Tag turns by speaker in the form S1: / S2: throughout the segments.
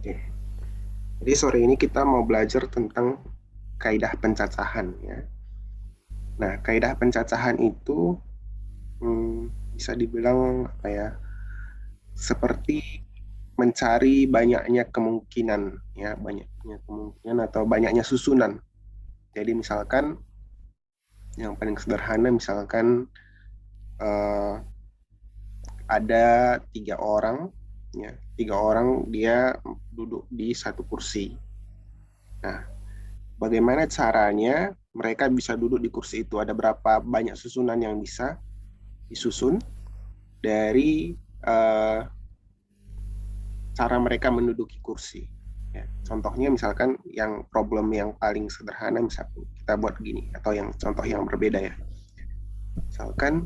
S1: Oke. Jadi sore ini kita mau belajar tentang kaidah pencacahan ya. Nah, kaidah pencacahan itu bisa dibilang apa ya? Seperti mencari banyaknya kemungkinan ya, banyaknya kemungkinan atau banyaknya susunan. Jadi misalkan yang paling sederhana misalkan eh, ada 3 orang ya, 3 orang dia duduk di satu kursi. Nah, bagaimana caranya mereka bisa duduk di kursi itu? Ada berapa banyak susunan yang bisa disusun dari cara mereka menduduki kursi. Ya, contohnya misalkan yang problem yang paling sederhana, misalkan kita buat gini, atau yang contoh yang berbeda ya. Misalkan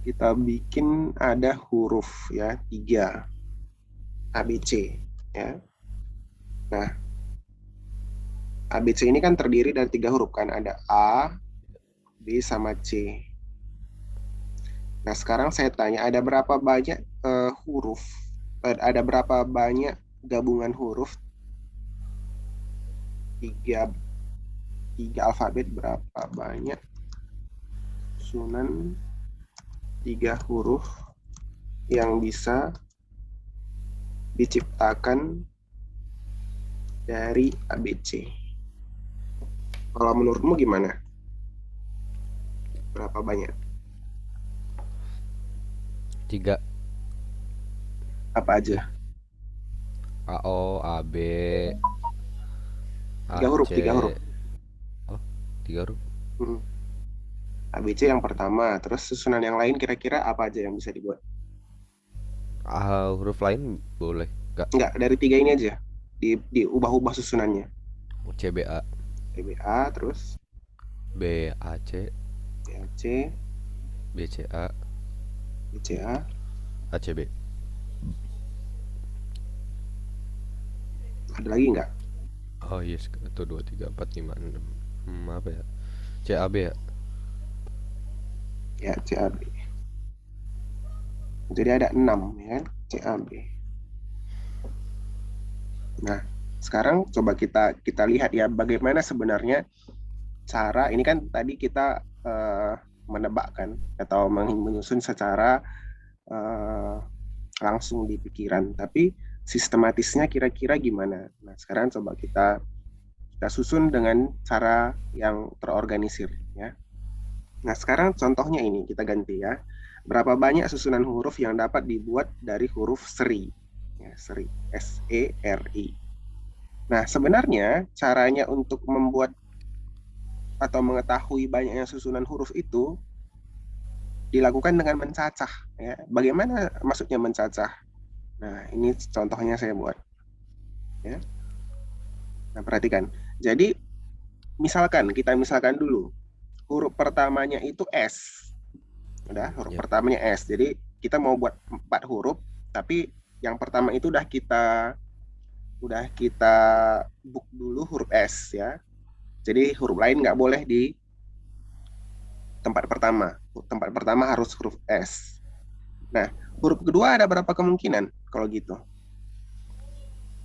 S1: kita bikin ada huruf ya 3 ABC ya. Nah, ABC ini kan terdiri dari 3 huruf kan, ada A, B sama C. Nah, sekarang saya tanya, ada berapa banyak huruf, ada berapa banyak gabungan huruf tiga tiga alfabet, berapa banyak susunan 3 huruf yang bisa diciptakan dari ABC? Kalau menurutmu gimana? Berapa banyak?
S2: Tiga.
S1: Apa aja?
S2: A O A B
S1: Tiga
S2: A
S1: huruf,
S2: C.
S1: 3 huruf.
S2: Oh, tiga huruf.
S1: Hmm. ABC yang pertama, terus susunan yang lain kira-kira apa aja yang bisa dibuat?
S2: Huruf lain boleh nggak?
S1: Enggak, dari 3 ini aja. Diubah-ubah susunannya.
S2: C B A.
S1: TBA, terus
S2: B A C.
S1: BAC,
S2: B C A.
S1: BCA,
S2: A C B.
S1: ada lagi nggak?
S2: Oh yes, 1 2 3 4 5 6. Apa ya? C A B ya.
S1: Ya, CAB. Jadi ada 6 ya kan? CAB. Nah, sekarang coba kita kita lihat ya bagaimana sebenarnya cara ini kan tadi kita menebakkan atau menyusun secara eh, langsung di pikiran, tapi sistematisnya kira-kira gimana? Nah, sekarang coba kita kita susun dengan cara yang terorganisir ya. Nah, sekarang contohnya ini kita ganti ya. Berapa banyak susunan huruf yang dapat dibuat dari huruf seri? Ya, seri, SERI. Nah, sebenarnya caranya untuk membuat atau mengetahui banyaknya susunan huruf itu dilakukan dengan mencacah ya. Bagaimana maksudnya mencacah? Nah, ini contohnya saya buat ya. Nah, perhatikan. Jadi, misalkan dulu huruf pertamanya itu S. Udah, huruf
S2: Ya.
S1: pertamanya S. Jadi, kita mau buat 4 huruf, tapi yang pertama itu udah kita book dulu huruf S ya. Jadi huruf lain nggak boleh di tempat pertama. Tempat pertama harus huruf S. Nah, huruf kedua ada berapa kemungkinan kalau gitu?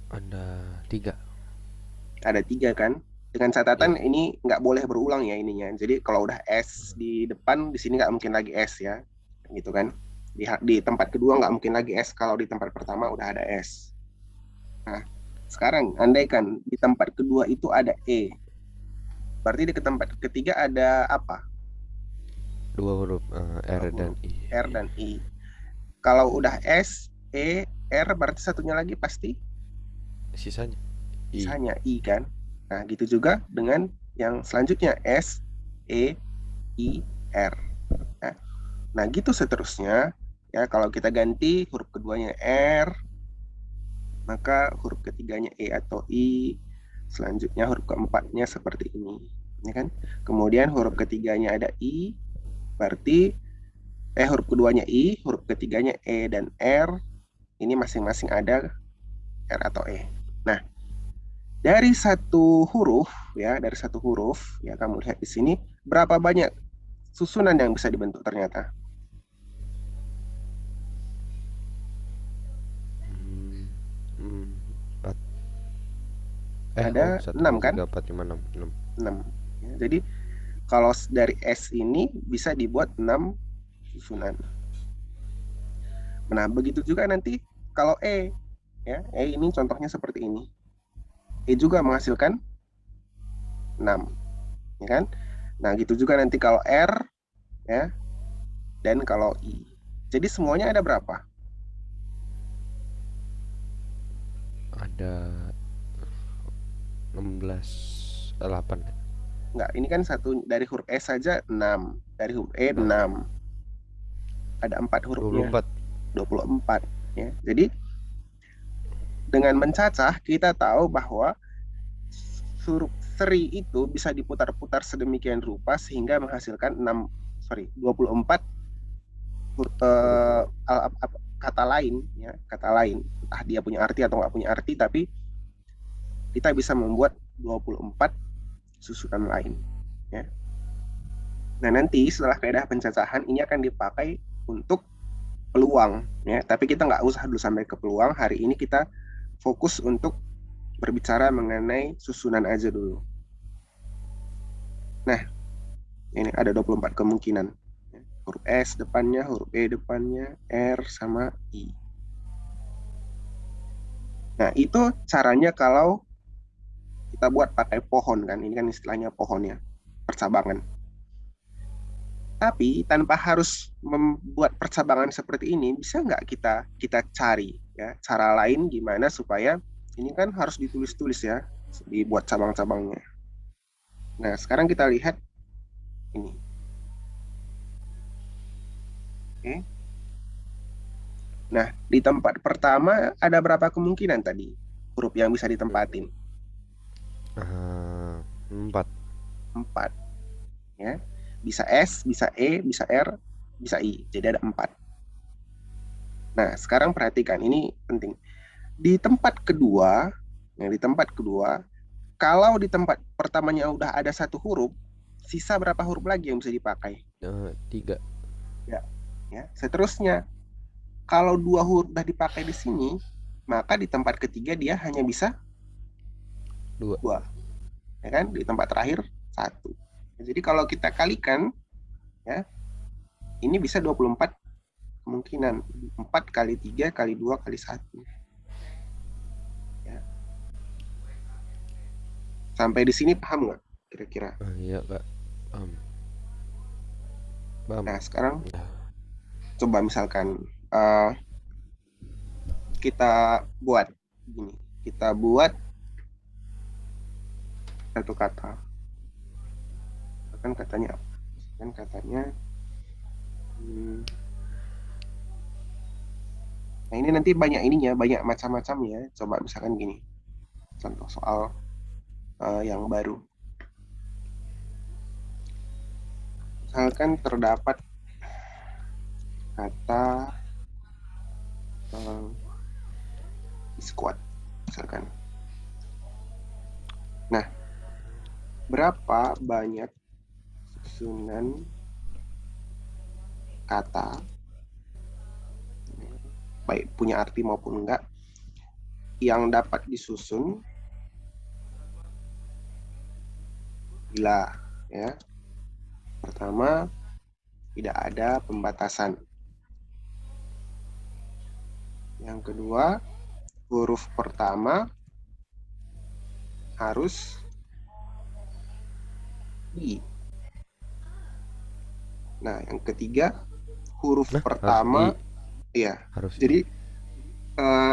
S2: Ada tiga.
S1: Ada 3 kan? Dengan
S2: Ya.
S1: catatan ini nggak boleh berulang ya ininya. Jadi kalau udah S di depan, di sini nggak mungkin lagi S ya. Gitu kan? Di tempat kedua nggak mungkin lagi S kalau di tempat pertama udah ada S. Nah, sekarang andaikan di tempat kedua itu ada E. Berarti di tempat ketiga ada apa?
S2: Dua huruf
S1: Dua
S2: R dan
S1: huruf
S2: I.
S1: R dan I. Kalau udah S, E, R berarti satunya lagi pasti
S2: Sisanya I.
S1: sisanya I kan. Nah, gitu juga dengan yang selanjutnya S, E, I, R. Nah, nah, gitu seterusnya. Ya, kalau kita ganti huruf keduanya R, maka huruf ketiganya E atau I, selanjutnya huruf keempatnya seperti ini. Ya kan? Kemudian huruf ketiganya ada I, berarti huruf keduanya I, huruf ketiganya E dan R, ini masing-masing ada R atau E. Nah, dari satu huruf ya kamu lihat di sini berapa banyak susunan yang bisa dibentuk ternyata.
S2: Oh,
S1: ada
S2: satu
S1: 6
S2: dua
S1: kan?
S2: tiga empat lima enam enam.
S1: 6. Ya, jadi kalau dari S ini bisa dibuat 6 susunan. Nah, begitu juga nanti kalau E, ya, E ini contohnya seperti ini. E juga menghasilkan 6, ya kan? Nah, gitu juga nanti kalau R, ya, dan kalau I. Jadi semuanya ada berapa?
S2: Ada 16, 8.
S1: Enggak, ini kan satu dari huruf S saja 6, dari huruf E
S2: Nah,
S1: 6. Ada 4 hurufnya,
S2: 24.
S1: 24, ya. Jadi dengan mencacah kita tahu bahwa huruf seri itu bisa diputar-putar sedemikian rupa sehingga menghasilkan 24 kata lain, ya, kata lain. Entah dia punya arti atau nggak punya arti, tapi kita bisa membuat 24 susunan lain, ya. Nah, nanti setelah kaidah pencacahan ini akan dipakai untuk peluang, ya. Tapi kita nggak usah dulu sampai ke peluang. Hari ini kita fokus untuk berbicara mengenai susunan aja dulu. Nah, ini ada 24 kemungkinan. Huruf S depannya, huruf E depannya, R sama I. Nah, itu caranya kalau kita buat pakai pohon kan. Ini kan istilahnya pohon ya, percabangan. Tapi tanpa harus membuat percabangan seperti ini, bisa nggak kita cari ya cara lain gimana supaya ini kan harus ditulis-tulis ya, dibuat cabang-cabangnya. Nah, sekarang kita lihat ini. Oke. Nah, di tempat pertama ada berapa kemungkinan tadi huruf yang bisa ditempatin?
S2: 4.
S1: 4. Ya. Bisa S, bisa E, bisa R, bisa I. Jadi ada 4. Nah, sekarang perhatikan, ini penting. Di tempat kedua, yang di tempat kedua, kalau di tempat pertamanya udah ada satu huruf, sisa berapa huruf lagi yang bisa dipakai?
S2: 3.
S1: Ya, ya. Seterusnya, kalau dua huruf udah dipakai di sini, maka di tempat ketiga dia hanya bisa
S2: 2.
S1: dua, ya kan? Di tempat terakhir satu. Jadi kalau kita kalikan, ya, ini bisa 24 kemungkinan. 4 kali 3 kali 2 kali 1. Ya. Sampai di sini paham nggak kira-kira?
S2: Iya, Kak. Paham.
S1: Nah, sekarang
S2: Ya.
S1: coba misalkan kita buat gini. Kita buat satu kata. Kan katanya apa? Kan katanya nah, ini nanti banyak ininya, banyak macam-macamnya. Coba misalkan gini. Contoh soal yang baru. Misalkan terdapat kata squad misalkan. Nah, berapa banyak susunan kata baik punya arti maupun enggak yang dapat disusun bila ya pertama tidak ada pembatasan, yang kedua huruf pertama harus I. Nah, yang ketiga huruf pertama iya.
S2: Harus
S1: Jadi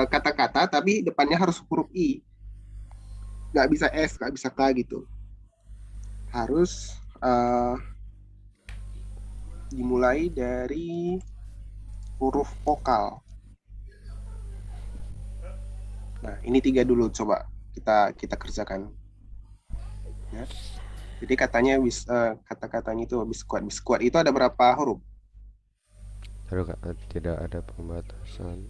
S1: kata-kata tapi depannya harus huruf I. Nggak bisa S, nggak bisa K gitu. Harus dimulai dari huruf vokal. Nah, ini 3 dulu coba kita kerjakan. Ya. Jadi katanya kata-katanya itu biskuat. Biskuat itu ada berapa huruf?
S2: Terus, Kak, tidak ada pembatasan.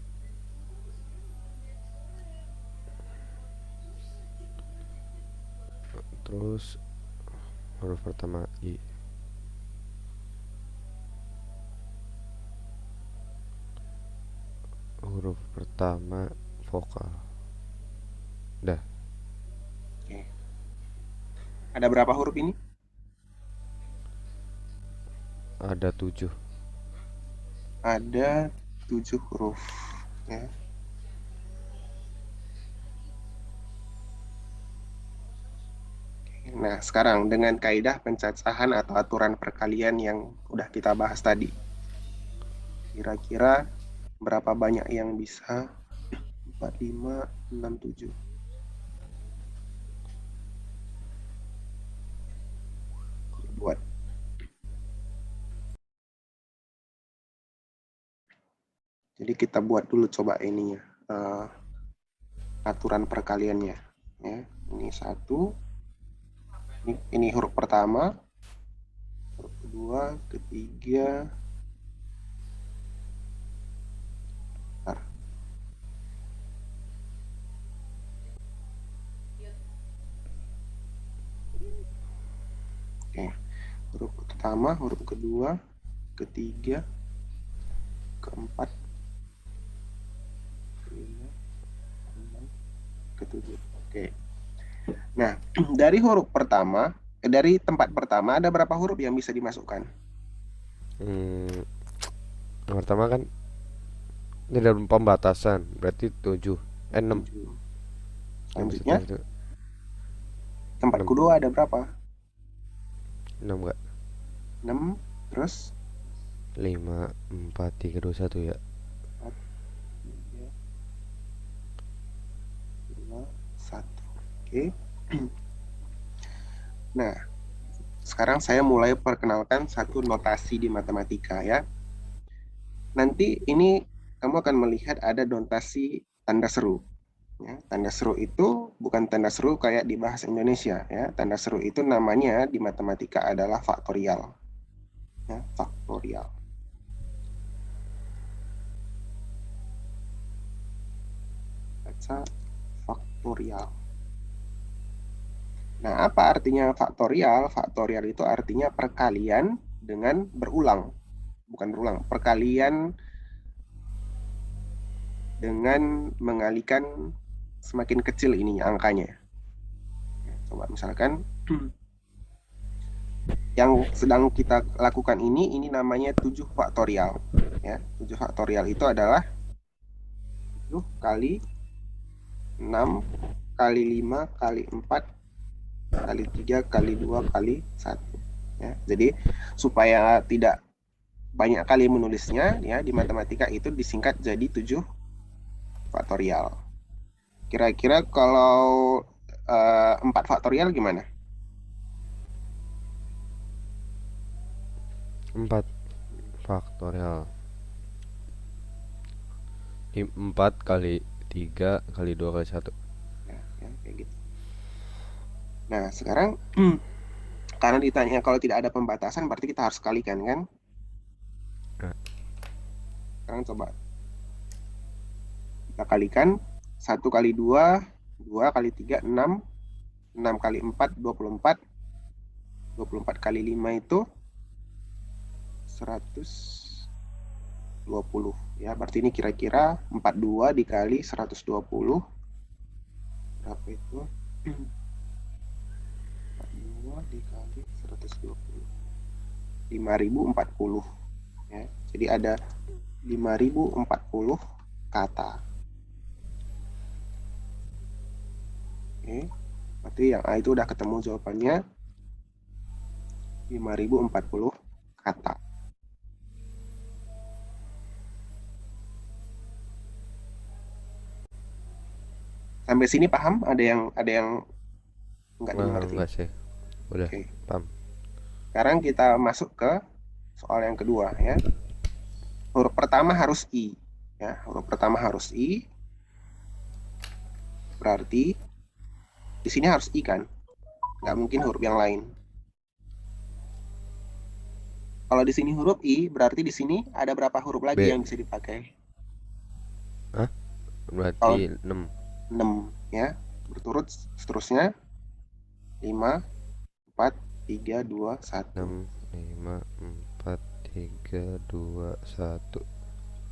S2: Terus huruf pertama I. Huruf pertama vokal. Dah.
S1: Ada berapa huruf ini?
S2: Ada 7.
S1: Ada 7 huruf. Ya. Nah, sekarang dengan kaidah pencacahan atau aturan perkalian yang udah kita bahas tadi, kira-kira berapa banyak yang bisa? 4, 5, 6, 7. Buat. Jadi kita buat dulu coba ininya, aturan perkaliannya. Ya, ini 1, ini huruf pertama, huruf kedua, ketiga. Bentar. Oke, huruf pertama, huruf kedua, ketiga, keempat, kelima, keenam, ketujuh. Oke. Nah, dari huruf pertama, dari tempat pertama ada berapa huruf yang bisa dimasukkan?
S2: Yang pertama kan ini dalam pembatasan, berarti 7, 6.
S1: 7.
S2: Yang maksudnya
S1: Selanjutnya,
S2: itu
S1: tempat
S2: 6.
S1: kedua ada berapa?
S2: 6 enggak?
S1: 6, terus
S2: 5, 4, 3, 2, 1 ya.
S1: 4, 3, 2, 1. Oke. Nah, sekarang saya mulai perkenalkan satu notasi di matematika ya. Nanti ini kamu akan melihat ada notasi tanda seru. Ya, tanda seru itu bukan tanda seru kayak di bahasa Indonesia ya. Tanda seru itu namanya di matematika adalah faktorial. Ya, faktorial. Baca faktorial. Nah, apa artinya faktorial? Faktorial itu artinya perkalian dengan berulang. Bukan berulang, perkalian dengan mengalikan semakin kecil ini angkanya. Coba misalkan yang sedang kita lakukan ini namanya 7 faktorial. Ya, 7 faktorial itu adalah 7 kali 6 kali 5 kali 4 kali 3 kali 2 kali 1. Ya, jadi supaya tidak banyak kali menulisnya ya di matematika itu disingkat jadi 7 faktorial. Kira-kira kalau 4 faktorial gimana?
S2: 4 faktorial. 4 kali 3 kali 2 kali 1.
S1: Ya, ya, kayak gitu. Nah, sekarang karena ditanya kalau tidak ada pembatasan berarti kita harus kalikan kan?
S2: Nah,
S1: Sekarang coba kita kalikan 1 kali 2, 2 kali 3, 6, 6 kali 4, 24, 24 kali 5 itu 120 ya. Berarti ini kira-kira 42 dikali 120 berapa itu? 42 dikali 120 5040 ya. Jadi ada 5040 kata. Oke. Berarti yang A itu udah ketemu jawabannya 5040 kata. Sampai sini paham? Ada yang nggak dimengerti?
S2: enggak sih. Udah,
S1: Oke.
S2: paham.
S1: Sekarang kita masuk ke soal yang kedua ya. Huruf pertama harus I. Ya, huruf pertama harus I. Berarti di sini harus I kan? Nggak mungkin huruf yang lain. Kalau di sini huruf I, berarti di sini ada berapa huruf lagi
S2: B.
S1: yang bisa dipakai?
S2: Hah?
S1: Kalau
S2: Berarti 6.
S1: 6 ya. Berturut seterusnya 5, 4, 3, 2, 1.
S2: 6, 5, 4, 3, 2, 1.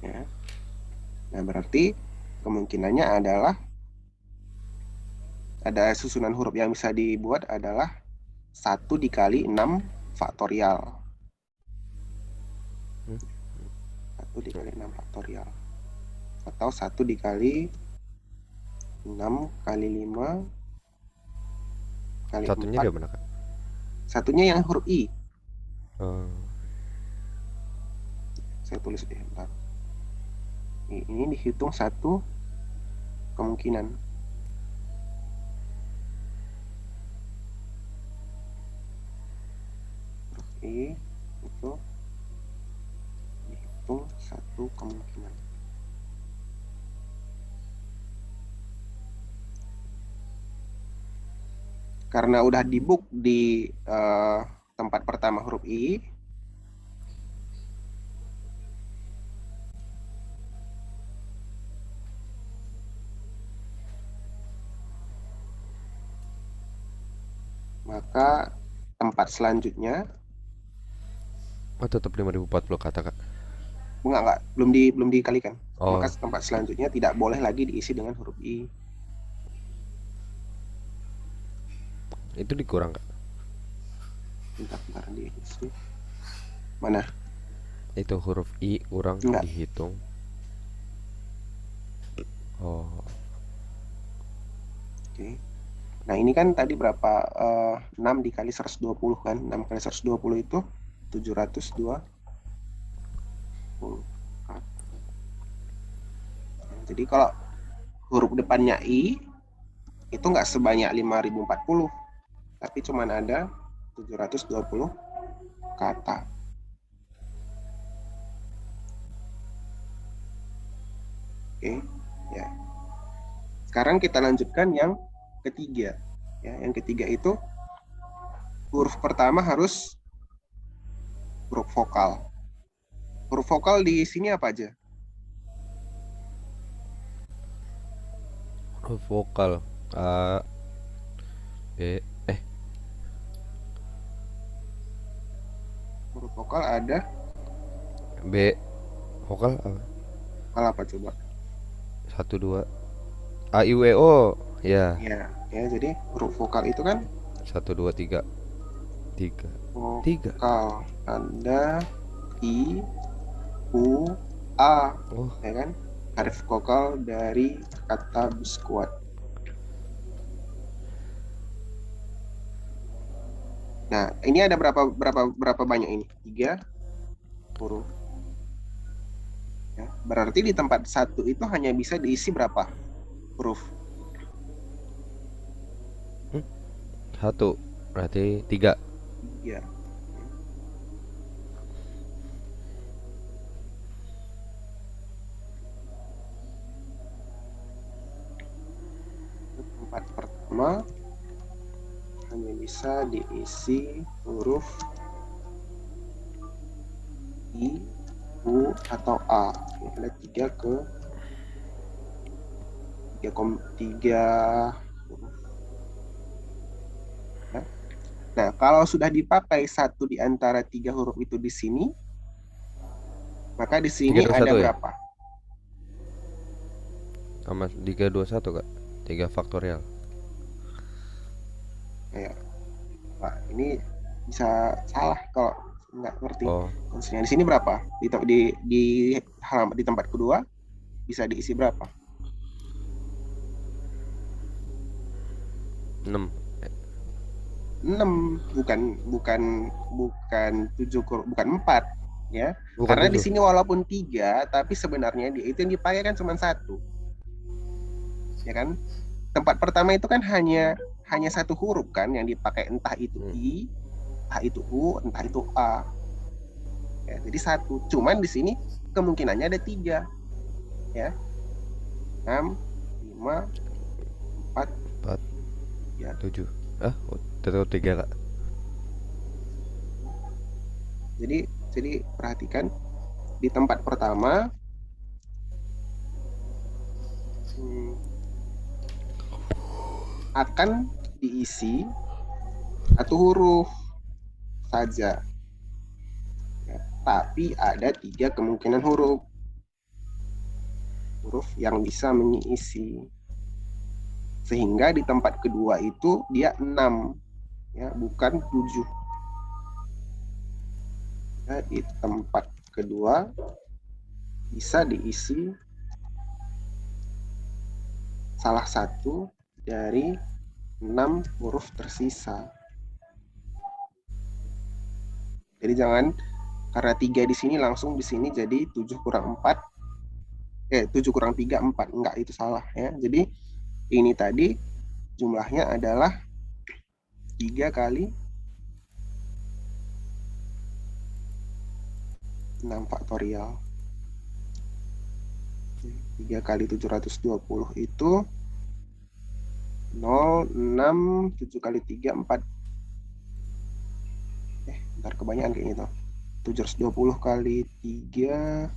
S1: Ya. Nah, berarti kemungkinannya adalah ada susunan huruf yang bisa dibuat adalah 1 dikali 6 faktorial.
S2: Hmm?
S1: 1 dikali 6 faktorial. Atau 1 dikali 6 kali 5 kali
S2: Satunya
S1: 4.
S2: dia mana, Kak?
S1: Satunya yang huruf I.
S2: Oh,
S1: Saya tulis deh, bentar. Ini dihitung satu kemungkinan. Huruf I itu dihitung satu kemungkinan. Karena udah dibook di tempat pertama huruf I, maka tempat selanjutnya
S2: tetap 5040 kata, Kak.
S1: enggak, belum dikalikan. Maka
S2: Oh,
S1: tempat selanjutnya tidak boleh lagi diisi dengan huruf I.
S2: itu dikurang, Kak.
S1: Bentar diisi. Mana?
S2: Itu huruf I kurang
S1: Enggak.
S2: dihitung. Oh,
S1: Oke. Nah, ini kan tadi berapa? 6 dikali 120 kan? 6 kali 120 itu 720. Jadi kalau huruf depannya I itu nggak sebanyak 5040, tapi cuma ada 720 kata. Oke, ya. Sekarang kita lanjutkan yang ketiga. Ya, yang ketiga itu huruf pertama harus huruf vokal. Huruf vokal di sini apa aja?
S2: huruf vokal. A, B,
S1: Huruf vokal ada
S2: B. Vokal apa?
S1: vokal apa coba?
S2: 1 2 A I W O. Ya,
S1: Ya, jadi huruf vokal itu kan
S2: 1 2 3 3 3.
S1: vokal ada I, U, A,
S2: Oh,
S1: ya kan? Harif vokal dari kata biskuat. Nah, ini ada berapa banyak ini? 3 huruf. Ya, berarti di tempat satu itu hanya bisa diisi berapa huruf?
S2: 1 berarti 3.
S1: 3. Tempat pertama hanya bisa diisi huruf I, U, atau A. Ini ada 3 ke 3 huruf. Ya. Nah, kalau sudah dipakai satu di antara 3 huruf itu di sini, maka di
S2: 3
S1: sini
S2: 2
S1: ada
S2: 1 ya?
S1: berapa?
S2: Sama 3 2 1, Kak. 3 faktorial.
S1: Kayak, Pak, ini bisa salah kalau nggak ngerti.
S2: Oh,
S1: Konsepnya di sini berapa? Di halaman di tempat kedua bisa diisi berapa?
S2: 6.
S1: 6, bukan bukan bukan 7, bukan 4, ya.
S2: Bukan
S1: Karena di
S2: 7.
S1: sini walaupun 3, tapi sebenarnya dia itu yang dipakai kan cuma satu, ya kan? Tempat pertama itu kan hanya satu huruf kan yang dipakai, entah itu I, entah itu U, entah itu A. Ya, jadi satu. Cuman di sini kemungkinannya ada 3, ya. 6, 5, 4,
S2: 4
S1: ya.
S2: 7. Ah, tetap 3, Kak.
S1: Jadi perhatikan di tempat pertama akan diisi satu huruf saja, ya. Tapi ada 3 kemungkinan huruf yang bisa mengisi, sehingga di tempat kedua itu dia 6. ya, bukan 7. Ya, di tempat kedua bisa diisi salah satu dari 6 huruf tersisa. Jadi jangan karena 3 di sini langsung di sini jadi 7 kurang 4, 7 kurang 3 4. Enggak, itu salah ya. Jadi ini tadi jumlahnya adalah 3 kali 6 faktorial. 3 kali 720 itu 0, 6, 7 kali 3, 4. Ntar kebanyakan kayak gitu. 720 kali 3,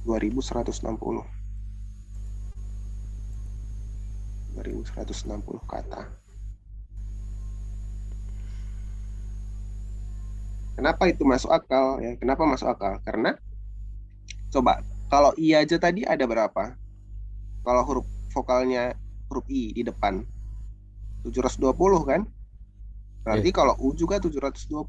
S1: 2160. 2160 kata. Kenapa itu masuk akal ya? Kenapa masuk akal? Karena coba kalau i aja tadi ada berapa? Kalau huruf vokalnya huruf i di depan 720 kan? Berarti kalau u juga 720.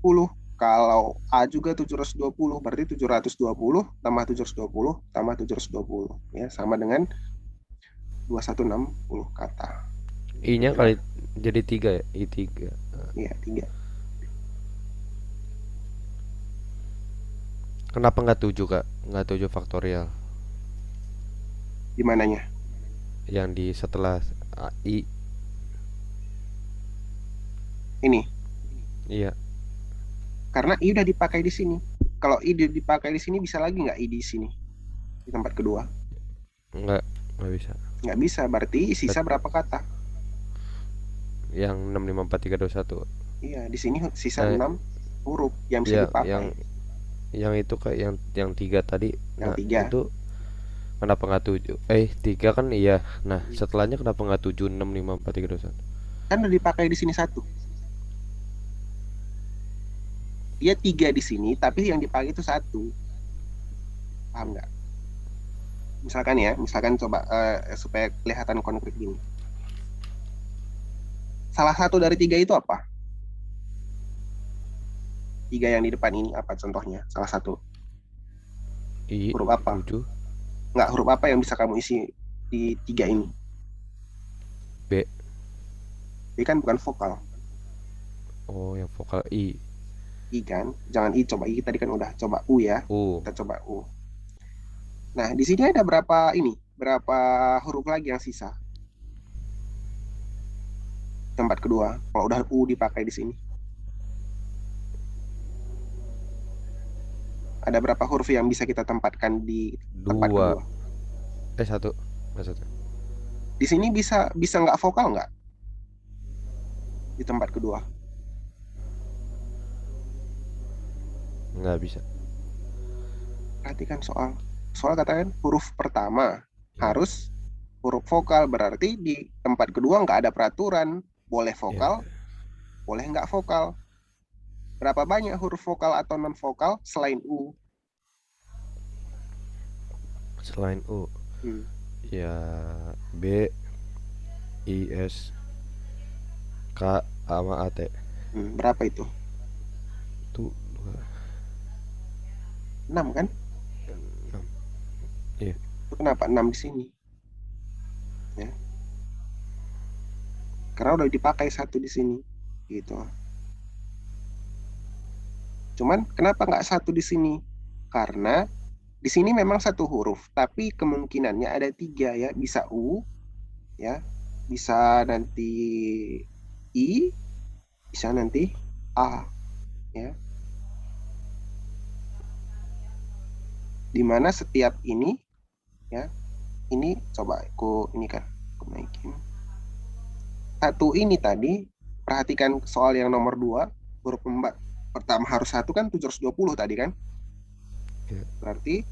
S1: Kalau a juga 720, berarti 720 tambah 720 tambah 720 ya, sama dengan 2160 kata.
S2: I-nya kali jadi 3 ya, I3.
S1: Iya, 3.
S2: Kenapa nggak 7 Kak? Nggak 7 faktorial
S1: Di mananya?
S2: yang di setelah I.
S1: Ini.
S2: Iya.
S1: Karena i udah dipakai di sini. Kalau i dipakai di sini, bisa lagi nggak i di sini? Di tempat kedua?
S2: Nggak bisa.
S1: Nggak bisa, berarti sisa berapa kata?
S2: Yang 6 5 4 3 2 1.
S1: Iya, di sini sisa 6 huruf yang bisa
S2: ya
S1: dipakai.
S2: yang itu Kak, yang 3 tadi.
S1: Yang
S2: Nah,
S1: 3.
S2: itu kenapa nggak 7? 3 kan iya. Nah, setelahnya kenapa nggak 7 6 5 4 3 2 1?
S1: Kan udah dipakai di sini 1. Dia 3 di sini, tapi yang dipakai itu 1. Paham nggak? Misalkan coba supaya kelihatan konkret gini. Salah satu dari 3 itu apa? 3 yang di depan ini apa contohnya? Salah satu.
S2: I
S1: Huruf apa?
S2: 7.
S1: Nggak, huruf apa yang bisa kamu isi di 3 ini?
S2: B.
S1: B kan bukan vokal.
S2: Oh, yang vokal I.
S1: I kan? Jangan I, coba I tadi kan udah. Coba U ya.
S2: U.
S1: Kita coba U. Nah, di sini ada berapa ini? Berapa huruf lagi yang sisa? Tempat kedua. Kalau udah U dipakai di sini. Ada berapa huruf yang bisa kita tempatkan di tempat
S2: 2.
S1: kedua?
S2: 1. Nggak 1.
S1: Di sini bisa nggak vokal nggak? Di tempat kedua.
S2: Nggak bisa.
S1: Perhatikan soal katakan huruf pertama
S2: Iya.
S1: harus huruf vokal, berarti di tempat kedua nggak ada peraturan boleh
S2: Iya.
S1: vokal, boleh nggak vokal. Berapa banyak huruf vokal atau non vokal selain U?
S2: Selain U.
S1: Hmm.
S2: Ya, B, I, S, K sama A, T.
S1: Berapa itu?
S2: Tuh
S1: 6 kan?
S2: 6. Iya.
S1: Itu kenapa 6 di sini? Ya. Karena udah dipakai 1 di sini. Gitu. Cuman kenapa nggak 1 di sini? Karena di sini memang 1 huruf, tapi kemungkinannya ada 3 ya. Bisa U, ya, bisa nanti I, bisa nanti A, ya. Dimana setiap ini, ya, ini coba ini kan, aku naikin. 1 ini tadi, perhatikan soal yang nomor 2, huruf pertama harus 1 kan 720 tadi kan.
S2: Iya.
S1: Berarti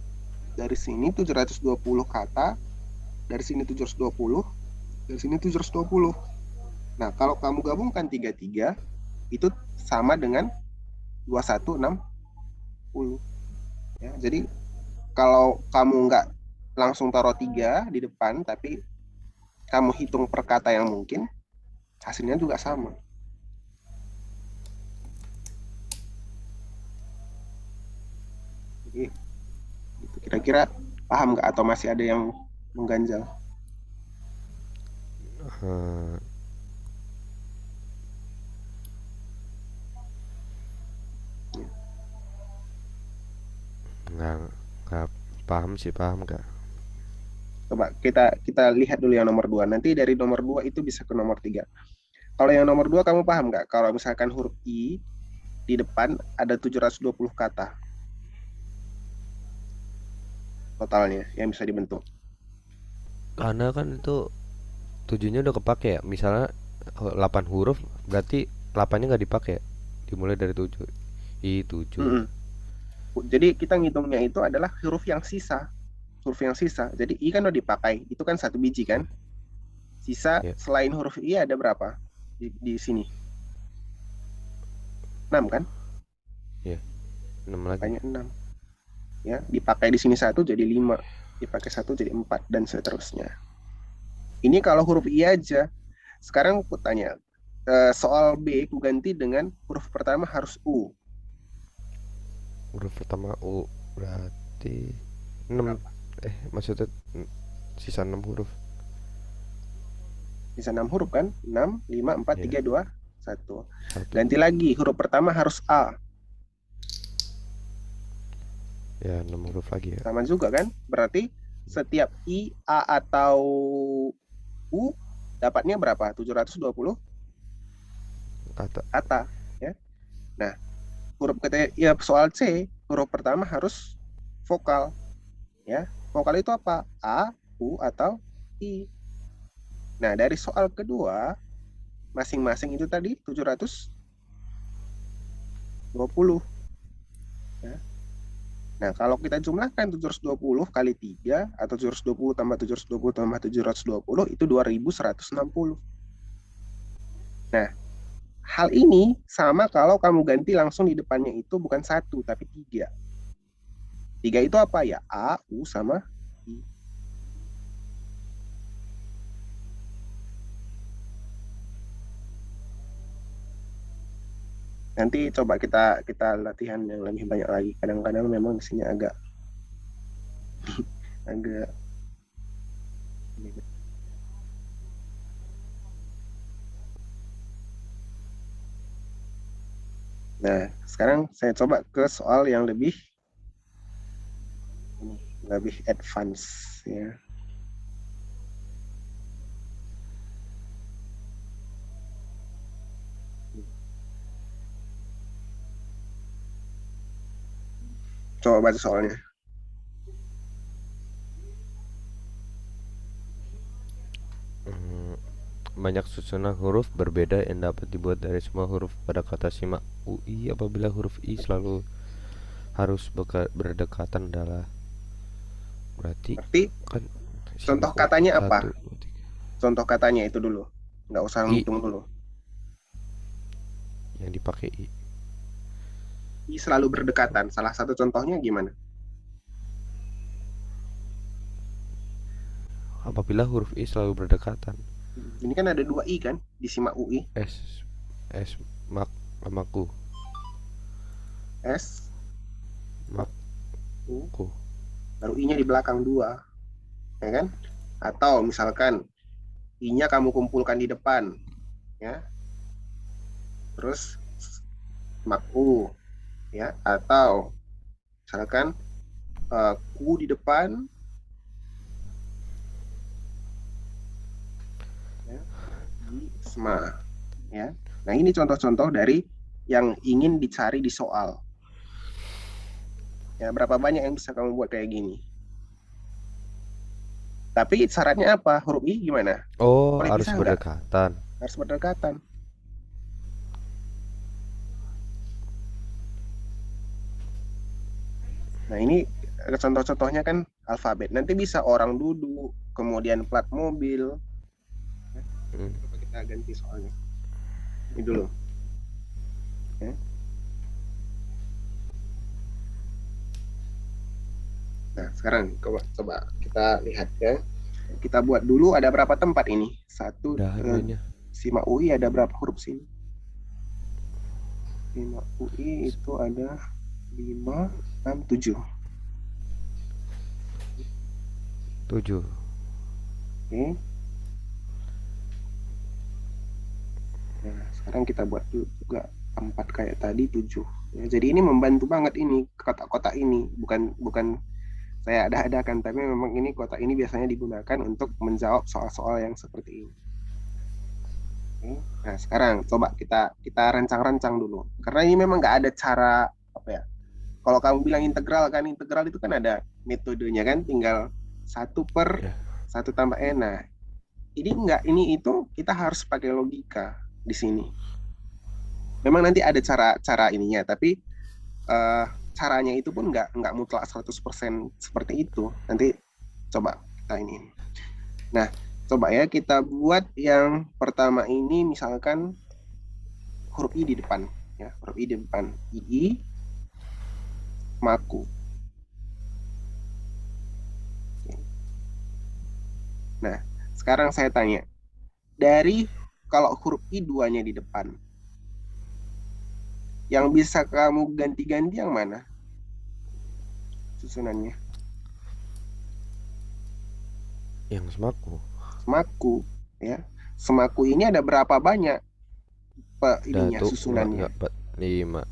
S1: dari sini 720 kata, dari sini 720, dari sini 720. Nah, kalau kamu gabungkan 3 itu sama dengan 2160. Ya, jadi kalau kamu nggak langsung taruh 3 di depan, tapi kamu hitung per kata yang mungkin, hasilnya juga sama. Jadi gitu. Kira-kira paham nggak atau masih ada yang mengganjal?
S2: Eh, nggak nggak paham sih, paham nggak?
S1: Coba kita kita lihat dulu yang nomor dua. Nanti dari nomor dua itu bisa ke nomor tiga. Kalau yang nomor dua kamu paham nggak? Kalau misalkan huruf I di depan ada 720 kata totalnya yang bisa dibentuk.
S2: Karena kan itu tujuhnya udah kepake ya. Misalnya 8 huruf, berarti 8-nya nggak dipakai ya? Dimulai dari 7. I 7.
S1: Mm-mm. Jadi kita ngitungnya itu adalah huruf yang sisa. Huruf yang sisa. Jadi I kan udah dipakai. Itu kan satu biji
S2: Ya,
S1: kan? Sisa
S2: ya,
S1: selain huruf I ada berapa? Di sini. 6 kan?
S2: ya. 6 lagi.
S1: Makanya 6. Ya, dipakai di sini satu jadi 5. Dipakai satu jadi 4 dan seterusnya. Ini kalau huruf I aja. Sekarang aku tanya, soal B aku ganti dengan huruf pertama harus U.
S2: Huruf pertama U, berarti 6.
S1: Berapa?
S2: Maksudnya sisa 6 huruf.
S1: Bisa 6 huruf kan? 6, 5, 4,
S2: Ya,
S1: 3, 2, 1.
S2: satu.
S1: Ganti lagi, huruf pertama harus A.
S2: Ya, 6 huruf lagi ya.
S1: Sama juga kan? Berarti setiap I, A, atau U dapatnya berapa? 720
S2: Kata.
S1: kata. Ya. Nah, huruf ketiga, ya soal C, huruf pertama harus vokal. Ya, vokal itu apa? A, U, atau I. Nah, dari soal kedua, masing-masing itu tadi 720. Ya. Nah, kalau kita jumlahkan 720 kali 3 atau 720 tambah 720 tambah 720 itu 2160. Nah, hal ini sama kalau kamu ganti langsung di depannya itu bukan satu tapi tiga. Tiga itu apa ya? A, U, sama I. Nanti coba kita kita latihan yang lebih banyak lagi. Kadang-kadang memang di sini agak agak. Nah, sekarang saya coba ke soal yang lebih advance ya. Coba baca soalnya.
S2: Hmm, banyak susunan huruf berbeda yang dapat dibuat dari semua huruf pada kata simak UI apabila huruf I selalu harus berdekatan adalah berarti
S1: Berarti
S2: kan
S1: contoh
S2: simak U
S1: katanya apa?
S2: 1 2 3
S1: Contoh katanya itu dulu. Nggak usah
S2: I
S1: ngitung dulu.
S2: yang dipakai I
S1: I selalu berdekatan. Salah satu contohnya gimana?
S2: apabila huruf I selalu berdekatan.
S1: Ini kan ada dua I kan di simak UI.
S2: S S mak sama ku
S1: S,
S2: mak
S1: U,
S2: ku
S1: baru I-nya di belakang dua. Ya kan? Atau misalkan I-nya kamu kumpulkan di depan. Ya. Terus simak U. Ya. Atau misalkan ku di depan. Ya, di SMA. Ya. Nah ini contoh-contoh dari yang ingin dicari di soal. Ya, berapa banyak yang bisa kamu buat kayak gini? Tapi syaratnya apa? Huruf I gimana?
S2: oh
S1: Boleh
S2: harus
S1: pisah nggak?
S2: berdekatan.
S1: Harus berdekatan. Nah, ini contoh-contohnya kan alfabet. Nanti bisa orang duduk, kemudian plat mobil.
S2: Hmm.
S1: Coba kita ganti soalnya. Ini dulu. Ya. Nah, sekarang coba kita lihat ya. Kita buat dulu ada berapa tempat ini? Satu,
S2: Udah mainnya.
S1: Sima UI ada berapa huruf sini? Sima UI itu ada 5, 6, 7.
S2: 7.
S1: Oke. Nah, sekarang kita buat juga 4 kayak tadi 7. Ya, jadi ini membantu banget ini kotak-kotak ini. Bukan bukan saya ada-adakan, tapi memang ini kotak ini biasanya digunakan untuk menjawab soal-soal yang seperti ini. Oke. Nah, sekarang coba kita kita rancang-rancang dulu. Karena ini memang nggak ada cara apa ya. Kalau kamu bilang integral kan, integral itu kan ada metodenya kan, tinggal 1 per
S2: Ya.
S1: 1 tambah n. Nah, ini enggak, ini itu kita harus pakai logika di sini. Memang nanti ada cara ininya, tapi eh, caranya itu pun nggak mutlak 100% seperti itu. Nanti coba kita ini. Nah, coba ya kita buat yang pertama ini misalkan huruf I di depan. Ya, huruf I di depan. II, maku. Nah, sekarang saya tanya, dari kalau huruf I duanya di depan, yang bisa kamu ganti-ganti yang mana susunannya?
S2: Yang semaku.
S1: Semaku, ya. Semaku ini ada berapa banyak ininya
S2: Satu, dua, tiga,
S1: susunannya?
S2: empat, lima.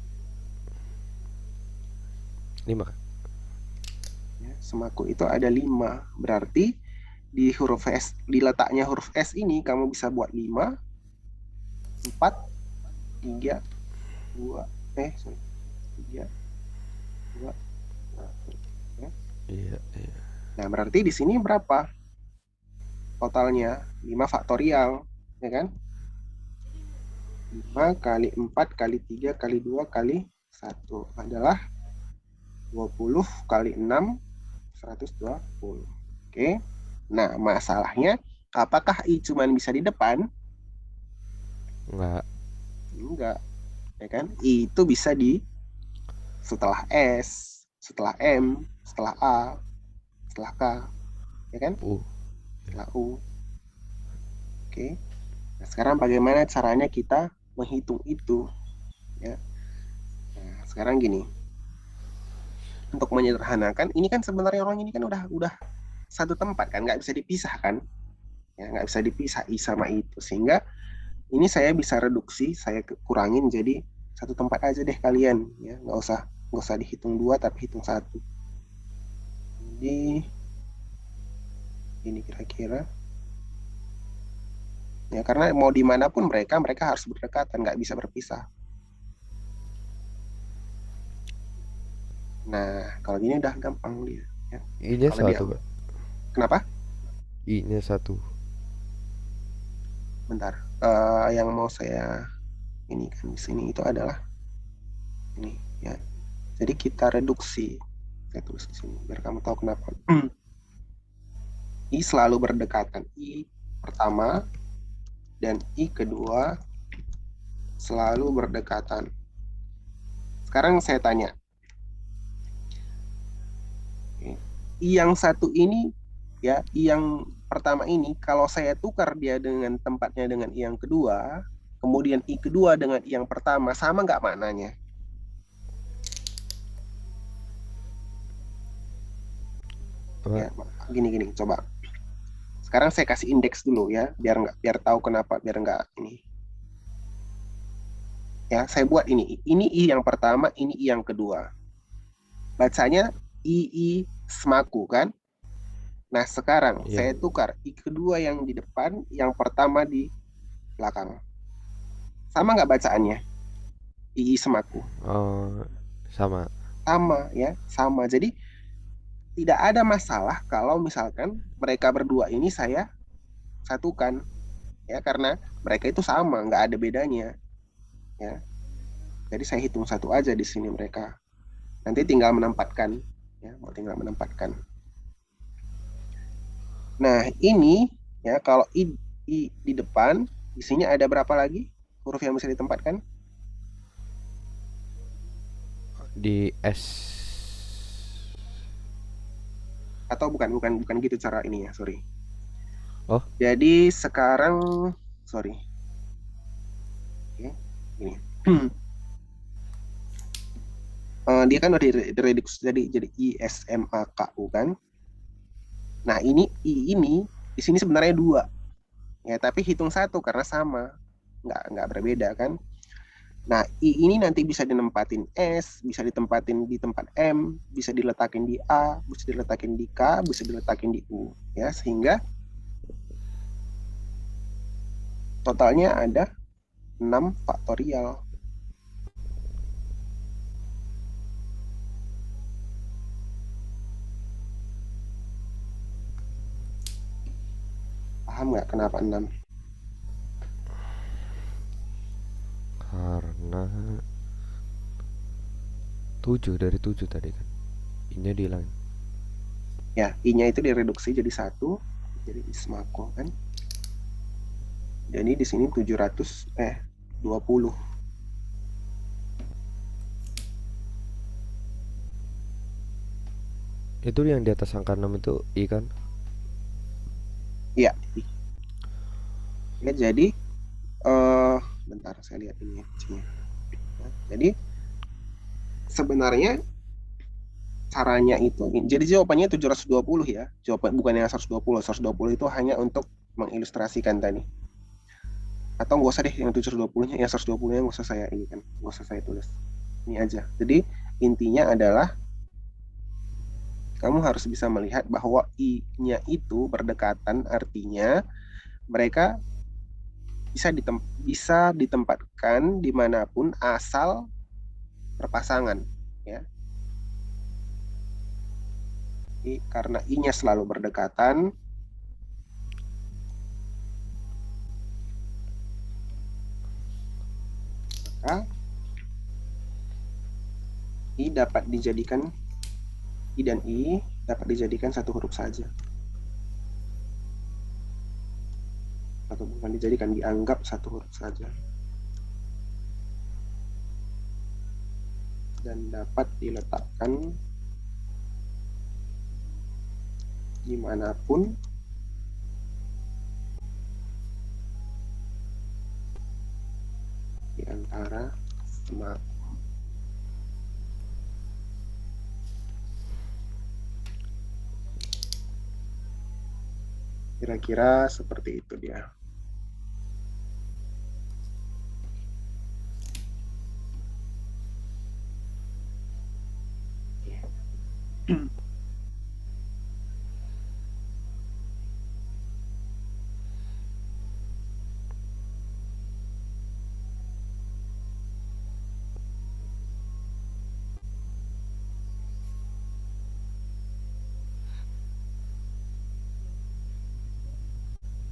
S2: 5 kan?
S1: Ya, semaku itu ada 5. Berarti di huruf S, di letaknya huruf S ini kamu bisa buat 5, 4, 3, 2, sorry, 3, 2, 1. Ya.
S2: Iya, iya.
S1: Nah, berarti di sini berapa totalnya? 5 faktorial, ya kan? 5 kali 4 kali 3 kali 2 kali 1 adalah 20 kali 6, 120. Oke. Nah, masalahnya apakah I cuma bisa di depan?
S2: Enggak.
S1: Enggak, ya kan? I itu bisa di setelah S, setelah M, setelah A, setelah K, ya kan?
S2: Ya.
S1: Setelah U. Oke. Nah, sekarang bagaimana caranya kita menghitung itu, ya? Nah, sekarang gini, untuk menyederhanakan, ini kan sebenarnya orang ini kan udah satu tempat kan, nggak bisa dipisahkan, ya nggak bisa dipisah I sama itu, sehingga ini saya bisa reduksi, saya kurangin jadi satu tempat aja deh kalian, ya nggak usah dihitung 2 tapi hitung 1. Jadi ini kira-kira, ya karena mau dimanapun mereka harus berdekatan, nggak bisa berpisah. Nah, kalau gini udah gampang dia, ya.
S2: I-nya
S1: Kalau dia,
S2: 1, Pak.
S1: kenapa?
S2: I-nya 1.
S1: Bentar. Yang mau saya ini kan di sini itu adalah ini, ya. Jadi kita reduksi. Saya tulis di sini biar kamu tahu kenapa. I selalu berdekatan. I pertama dan I kedua selalu berdekatan. Sekarang saya tanya, I yang satu ini, ya, I yang pertama ini, kalau saya tukar dia dengan tempatnya dengan I yang kedua, kemudian I kedua dengan I yang pertama, sama nggak maknanya?
S2: Apa?
S1: Ya, gini, coba. Sekarang saya kasih indeks dulu ya, biar tahu kenapa, biar nggak ini. Ya, saya buat ini. Ini I yang pertama, ini I yang kedua. Bacanya I semaku kan? Nah, sekarang
S2: Iya.
S1: saya tukar I kedua yang di depan, yang pertama di belakang. Sama nggak bacaannya? I semaku.
S2: Oh, sama.
S1: Sama ya, sama. Jadi tidak ada masalah kalau misalkan mereka berdua ini saya satukan, ya, karena mereka itu sama, nggak ada bedanya, ya. Jadi saya hitung satu aja di sini mereka. Nanti tinggal menempatkan, ya, mau tinggal menempatkan. Nah, ini ya kalau I di depan, di sini ada berapa lagi huruf yang bisa ditempatkan?
S2: Di S.
S1: Atau bukan gitu cara ini ya, sorry.
S2: Oh,
S1: Jadi sekarang, sorry, oke, ini. Dia kan udah direduksi jadi ISMAKU kan. Nah ini I ini di sini sebenarnya dua, ya tapi hitung satu karena sama, nggak berbeda kan. Nah I ini nanti bisa ditempatin S, bisa ditempatin di tempat M, bisa diletakin di A, bisa diletakin di K, bisa diletakin di U, ya sehingga totalnya ada 6 faktorial. Paham nggak kenapa 6?
S2: karena 7 dari 7 tadi kan. Ini dihilangin.
S1: Ya, I-nya itu direduksi jadi satu, jadi ismako kan. Jadi di sini 20.
S2: Itu yang di atas angka 6 itu I kan?
S1: Iya, ya, jadi eh bentar saya lihat ini ya, C-nya. Ya, jadi sebenarnya caranya itu, jadi jawabannya 720 ya. Jawaban bukan yang 120. 120 itu hanya untuk mengilustrasikan tadi. Atau nggak usah deh yang 720-nya, yang 120-nya nggak usah saya ini kan, nggak usah saya tulis. Ini aja. Jadi intinya adalah kamu harus bisa melihat bahwa I-nya itu berdekatan, artinya mereka bisa ditempatkan dimanapun asal berpasangan, ya. Karena I-nya selalu berdekatan, maka I dapat dijadikan I dan I dapat dijadikan satu huruf saja, atau bukan dijadikan, dianggap satu huruf saja, dan dapat diletakkan dimanapun di antara semak. Kira-kira seperti itu dia.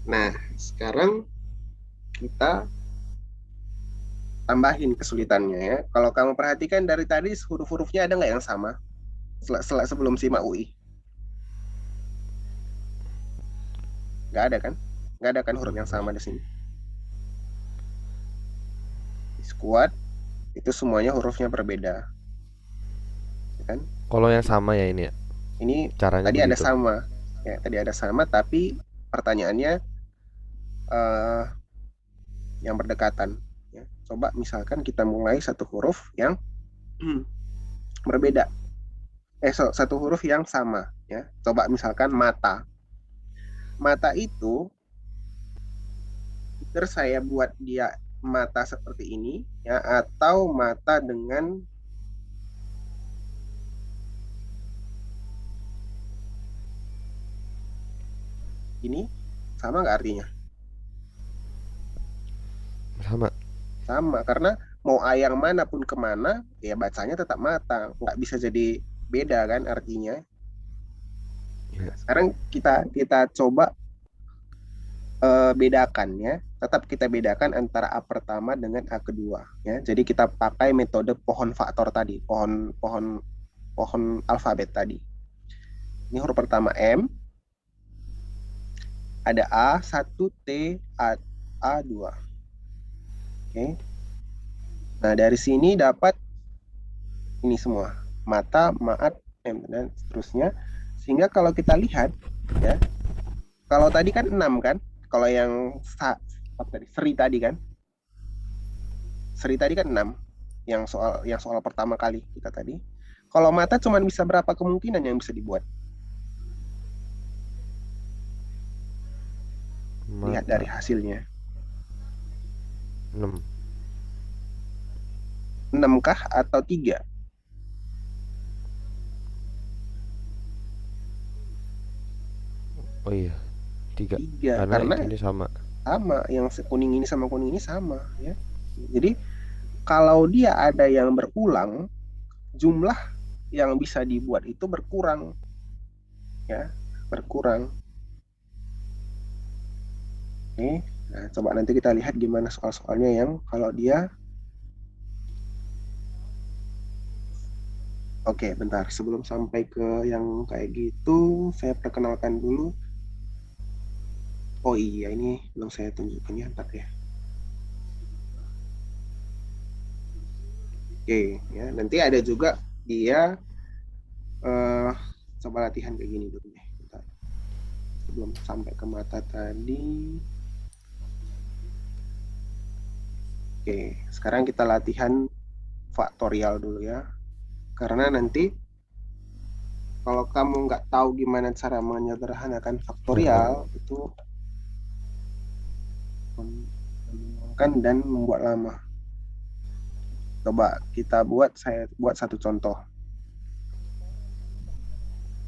S1: Nah, sekarang kita tambahin kesulitannya ya. Kalau kamu perhatikan dari tadi huruf-hurufnya ada nggak yang sama sebelum simak UI? Nggak ada kan? Nggak ada kan huruf yang sama di sini. Di squad itu semuanya hurufnya berbeda, ya kan?
S2: Kalau yang sama ya ini ya.
S1: Ini
S2: Caranya
S1: tadi ada
S2: begitu.
S1: sama, ya tadi ada sama, tapi pertanyaannya eh, yang berdekatan. Ya. Coba misalkan kita mulai satu huruf yang berbeda, satu huruf yang sama. Ya. Coba misalkan mata. Mata itu, terus saya buat dia mata seperti ini, ya, atau mata dengan ini, sama nggak artinya?
S2: Sama.
S1: Sama, karena mau ayang manapun kemana, ya bacanya tetap mata, nggak bisa jadi beda kan artinya.
S2: Ya.
S1: Nah, sekarang kita coba bedakan ya, tetap kita bedakan antara A pertama dengan A kedua ya. Jadi kita pakai metode pohon faktor tadi, pohon pohon pohon alfabet tadi. Ini huruf pertama M, ada A1, T, A2. Oke. Nah, dari sini dapat ini semua. Mata, maat, M, dan seterusnya. Sehingga kalau kita lihat, ya, Kalau tadi kan 6 kan? Kalau yang apa tadi? Seri tadi kan 6. Yang soal pertama kali kita tadi. Kalau mata cuma bisa berapa kemungkinan yang bisa dibuat? Lihat dari
S2: Mata
S1: hasilnya.
S2: 6.
S1: 6 kah atau 3?
S2: Oh iya, 3.
S1: 3
S2: Karena
S1: karena
S2: itunya sama.
S1: sama, yang kuning ini sama kuning ini sama ya. Jadi kalau dia ada yang berulang, jumlah yang bisa dibuat itu berkurang ya, berkurang. Oke. Nah, coba nanti kita lihat gimana soal-soalnya yang kalau dia. Oke, bentar. Sebelum sampai ke yang kayak gitu, saya perkenalkan dulu. Oh iya, ini belum saya tunjukkan ya, ntar ya. Oke, ya. Nanti ada juga dia eh coba latihan kayak gini dulu deh. Bentar. Sebelum sampai ke mata tadi. Oke, sekarang kita latihan faktorial dulu ya. Karena nanti kalau kamu nggak tahu gimana cara menyederhanakan faktorial, itu membingungkan dan membuat lama. Coba saya buat satu contoh.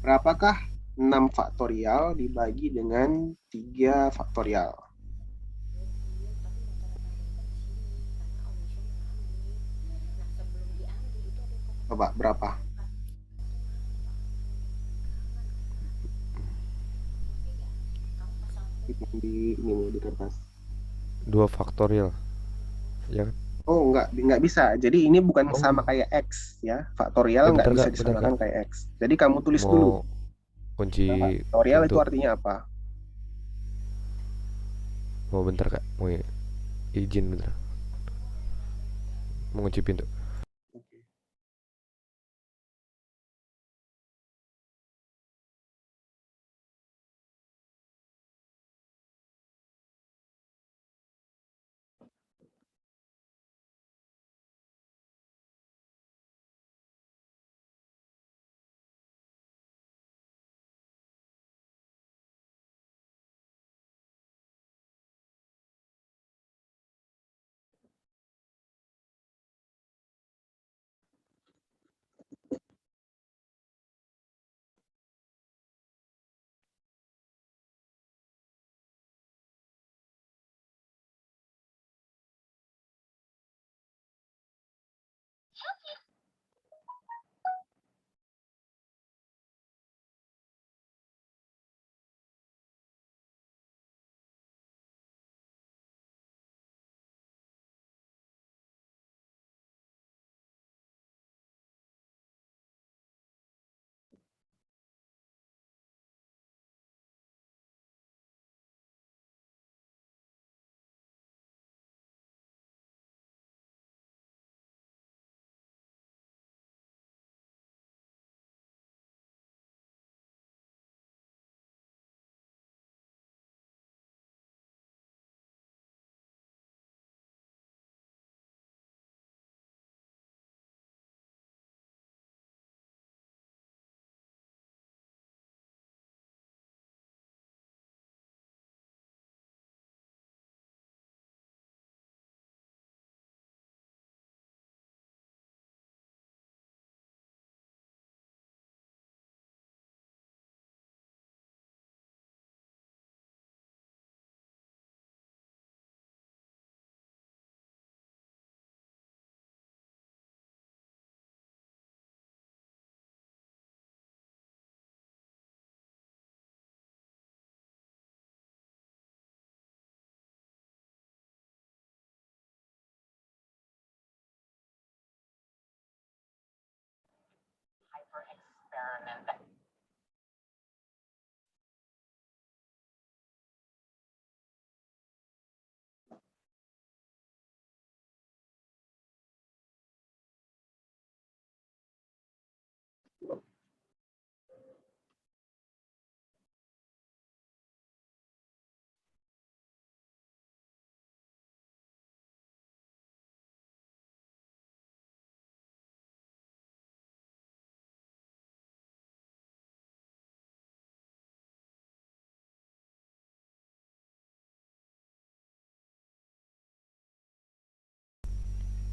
S1: Berapakah 6 faktorial dibagi dengan 3 faktorial? Coba berapa? Ini nih, di kertas.
S2: 2 faktorial. Ya kan?
S1: Oh, nggak bisa. Jadi ini bukan sama
S2: Oh,
S1: kayak X ya. Faktorial nggak
S2: bentar
S1: bisa
S2: Kak, bentar
S1: disamakan
S2: Kak.
S1: kayak X. Jadi kamu tulis dulu.
S2: Mau kunci
S1: Faktorial itu
S2: pintu.
S1: artinya apa?
S2: Mau bentar Kak. Mau izin bentar. Mau kunci pintu.
S1: Oke.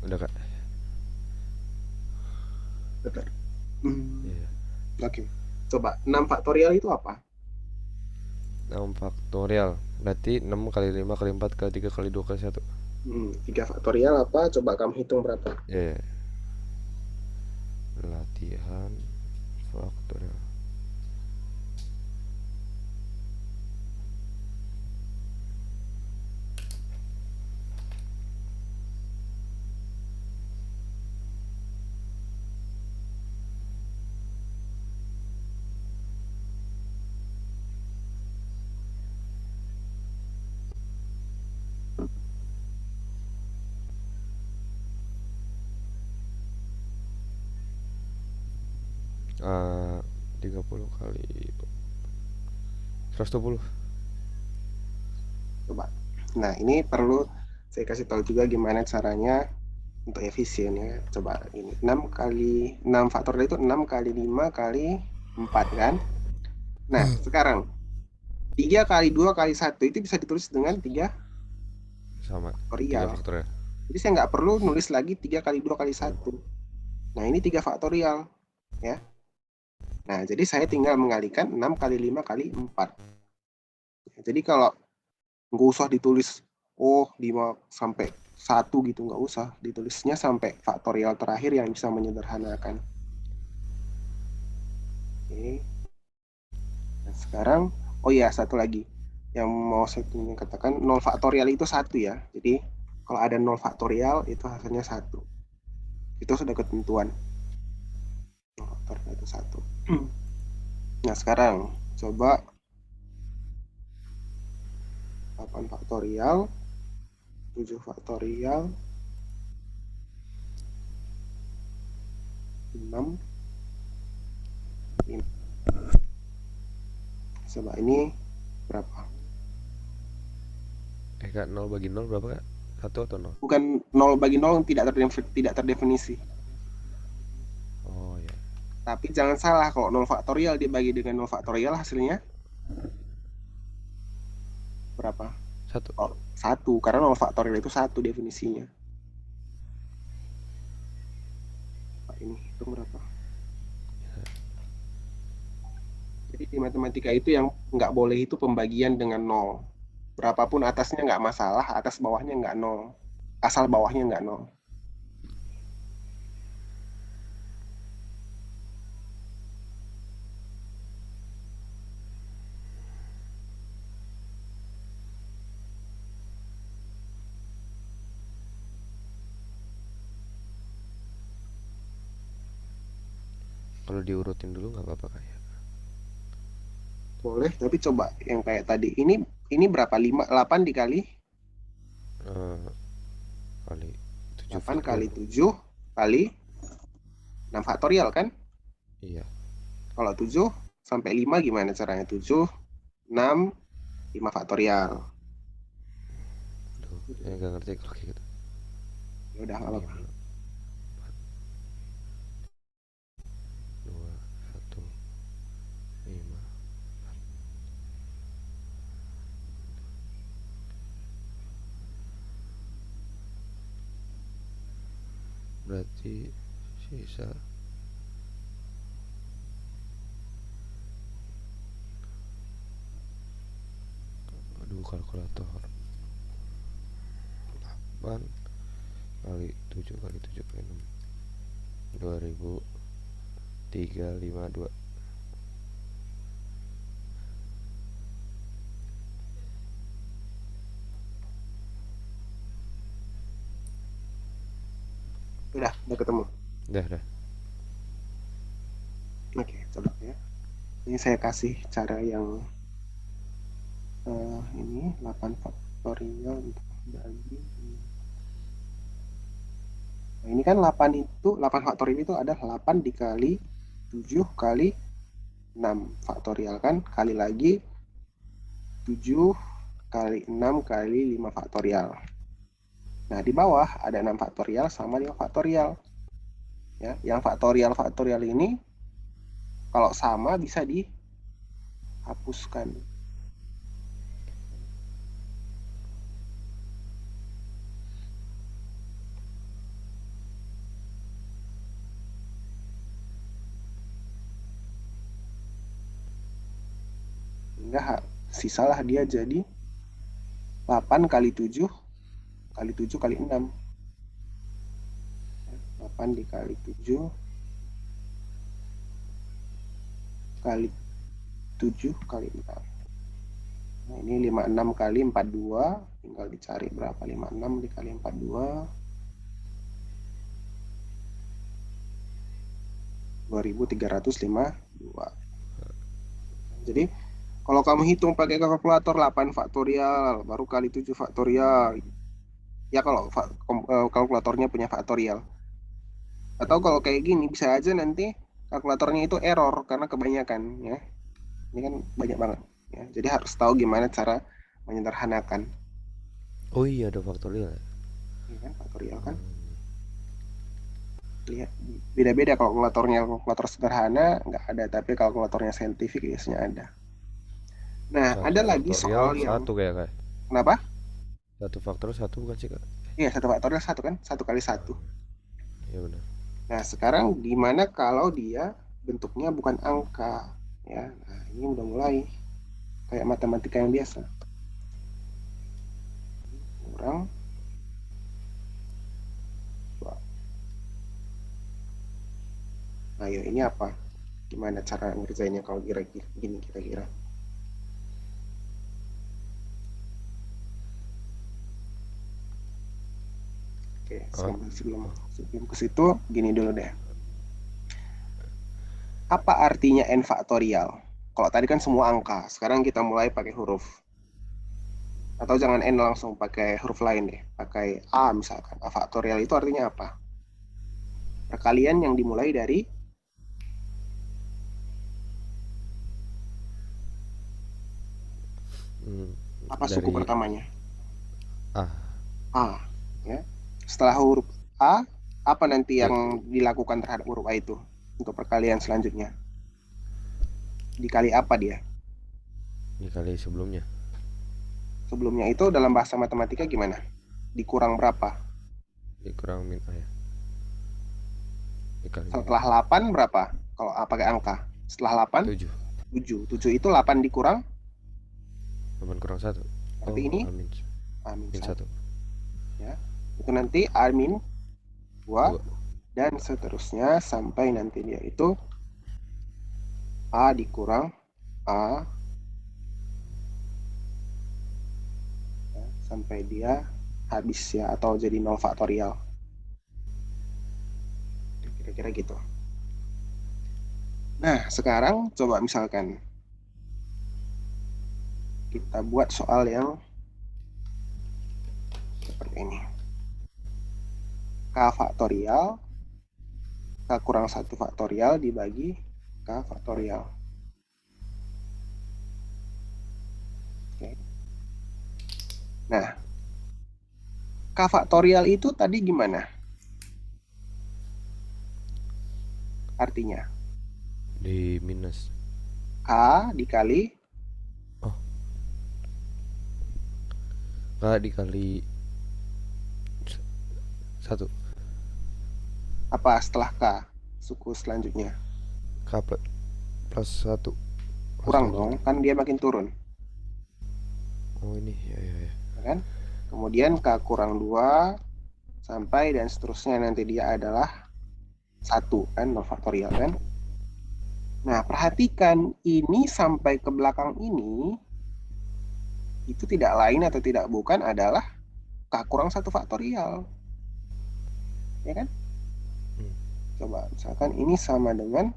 S2: Udah kak.
S1: Bentar. Hmm,
S2: Iya.
S1: oke. Coba 6 faktorial itu apa?
S2: 6 faktorial berarti 6 kali 5 kali 4 kali 3 kali 2 kali 1.
S1: 3 faktorial apa? Coba kamu hitung berapa?
S2: Ya, latihan faktorial. Ah, 30 kali 120.
S1: Coba. Nah, ini perlu saya kasih tahu juga gimana caranya untuk efisien ya. Coba ini 6 kali 6 faktorial itu 6 kali 5 kali 4 kan? Nah, sekarang 3 kali 2 kali 1 itu bisa ditulis dengan 3
S2: Sama 3
S1: faktorial.
S2: faktorial.
S1: Jadi saya nggak perlu nulis lagi 3 kali 2 kali
S2: Hmm.
S1: 1. Nah, ini 3 faktorial ya. Nah, jadi saya tinggal mengalikan 6 kali 5 kali 4. Jadi kalau nggak usah ditulis 5 sampai 1 gitu, nggak usah. Ditulisnya sampai faktorial terakhir yang bisa menyederhanakan. Oke. Nah, sekarang, oh iya, satu lagi. Yang mau saya katakan, 0 faktorial itu 1 ya. Jadi, kalau ada 0 faktorial, itu hasilnya 1. Itu sudah ketentuan. 0 faktorial itu 1. Nah, sekarang, coba 8 faktorial, 7 faktorial, 6, 5. Coba ini berapa?
S2: Kak, 0 bagi 0 berapa kak? 1 atau 0?
S1: Bukan 0 bagi 0 yang tidak terdefinisi.
S2: Oh ya.
S1: Tapi jangan salah, kalau 0 faktorial dibagi dengan 0 faktorial hasilnya berapa?
S2: 1.
S1: Oh, 1. Karena 0 faktorial itu 1 definisinya. Pak, ini hitung berapa? Jadi di matematika itu yang nggak boleh itu pembagian dengan 0. Berapapun atasnya nggak masalah, atas bawahnya nggak 0. Asal bawahnya nggak 0.
S2: Kalau diurutin dulu nggak apa-apa kak ya?
S1: Boleh, tapi coba yang kayak tadi. Ini berapa? 5, 8 dikali
S2: Eh, Kali 7
S1: 8
S2: faktorial.
S1: kali 7 kali 6 faktorial kan?
S2: Iya.
S1: Kalau 7 sampai 5 gimana caranya? 7, 6, 5 faktorial.
S2: Aduh, saya nggak ngerti kalau kayak gitu.
S1: Ya udah, nggak apa-apa.
S2: 5, 2, 1, 5. Berarti sisa. Aduh, kalkulator. 8 kali 7 kali 7 kali 6. 2352.
S1: Udah ketemu.
S2: Dah.
S1: Oke, coba ya. Ini saya kasih cara yang ini 8 faktorial untuk bagi. Nah, ini kan 8 faktorial itu ada 8 dikali 7 kali 6 faktorial kan, kali lagi 7 kali 6 kali 5 faktorial. Nah, di bawah ada 6 faktorial sama 5 faktorial. Ya, yang faktorial ini kalau sama bisa dihapuskan. Sehingga sisalah dia jadi 8 kali 7 kali 7 kali 6. 8 dikali 7 kali 7 kali 6. Nah, ini 56 kali 42, tinggal dicari berapa 56 dikali 42. 2352. Jadi kalau kamu hitung pakai kalkulator 8 faktorial baru kali 7 faktorial. Ya kalau kalkulatornya punya faktorial. Atau kalau kayak gini bisa aja nanti kalkulatornya itu error karena kebanyakan ya. Ini kan banyak banget ya. Jadi harus tahu gimana cara menyederhanakan.
S2: Oh iya, ada faktorial ya?
S1: Ini kan faktorial kan. Lihat beda-beda kalkulatornya. Kalkulator sederhana nggak ada, tapi kalkulatornya saintifik biasanya ada. Nah,
S2: Satu
S1: ada lagi
S2: faktorial
S1: soal yang
S2: satu kayak kak.
S1: kenapa?
S2: Satu faktorial satu bukan sih kak?
S1: Iya, satu faktorial satu kan, satu kali satu.
S2: Iya benar.
S1: Nah, sekarang gimana kalau dia bentuknya bukan angka ya? Nah, ini udah mulai kayak matematika yang biasa. Kurang dua. Ayo, ini apa? Gimana cara ngerjainnya kalau kira-kira gini kira-kira? Oke,
S2: Ah,
S1: sebelum ke situ gini dulu deh. Apa artinya n faktorial? Kalau tadi kan semua angka, sekarang kita mulai pakai huruf. Atau jangan n langsung pakai huruf lain deh, pakai a misalkan. A faktorial itu artinya apa? Perkalian yang dimulai dari
S2: hmm,
S1: apa suku
S2: dari
S1: pertamanya?
S2: A.
S1: A. Ya. Setelah huruf A, apa nanti
S2: B.
S1: yang dilakukan terhadap huruf A itu untuk perkalian selanjutnya? Dikali apa dia?
S2: Dikali sebelumnya.
S1: Sebelumnya itu dalam bahasa matematika gimana? Dikurang berapa?
S2: Dikurang min A ya. Dikali
S1: Setelah 8 berapa? Kalau A pakai angka. Setelah 8,
S2: 7.
S1: 7. 7 itu 8 dikurang,
S2: 8 kurang satu.
S1: berarti
S2: Oh,
S1: ini
S2: amin.
S1: A-1.
S2: Min 1.
S1: Ya. Itu nanti A-2
S2: 2.
S1: dan seterusnya sampai nanti dia itu A dikurang A ya, sampai dia habis ya atau jadi 0 faktorial. Kira-kira gitu. Nah, sekarang coba misalkan kita buat soal yang seperti ini. K faktorial, K kurang 1 faktorial dibagi K faktorial. Oke. Nah, K faktorial itu tadi gimana? Artinya,
S2: Di minus.
S1: K dikali
S2: Oh, K dikali 1.
S1: apa setelah K? Suku selanjutnya.
S2: K plus 1.
S1: Kurang dong, kan dia makin turun.
S2: Oh ini, ya ya ya.
S1: Ya kan? Kemudian K kurang 2 sampai dan seterusnya nanti dia adalah 1 kan, 0 faktorial kan. Nah, perhatikan ini sampai ke belakang ini itu tidak lain atau tidak bukan adalah K kurang 1 faktorial. Ya kan? Coba misalkan ini sama dengan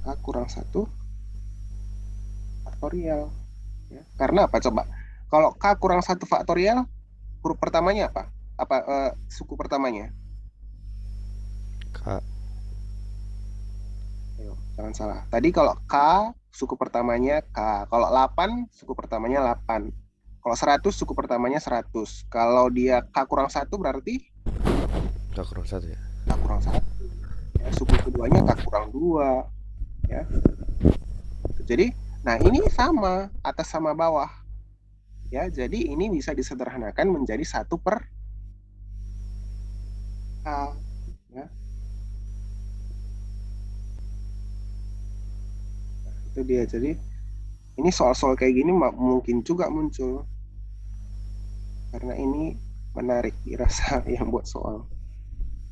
S1: K kurang 1 faktorial. Ya. Karena apa coba? Kalau K kurang 1 faktorial, huruf pertamanya apa? Apa suku pertamanya?
S2: K.
S1: Ayo, jangan salah. Tadi kalau K, suku pertamanya K. Kalau 8, suku pertamanya 8. Kalau 100, suku pertamanya 100. Kalau dia K kurang 1 berarti
S2: K kurang 1 ya.
S1: K kurang 1. Ya, suku keduanya K kurang 2. Ya. Jadi, nah ini sama, atas sama bawah. Ya, jadi ini bisa disederhanakan menjadi 1 per K. Ya. Itu dia. Jadi ini soal-soal kayak gini mungkin juga muncul karena ini menarik dirasa yang buat soal.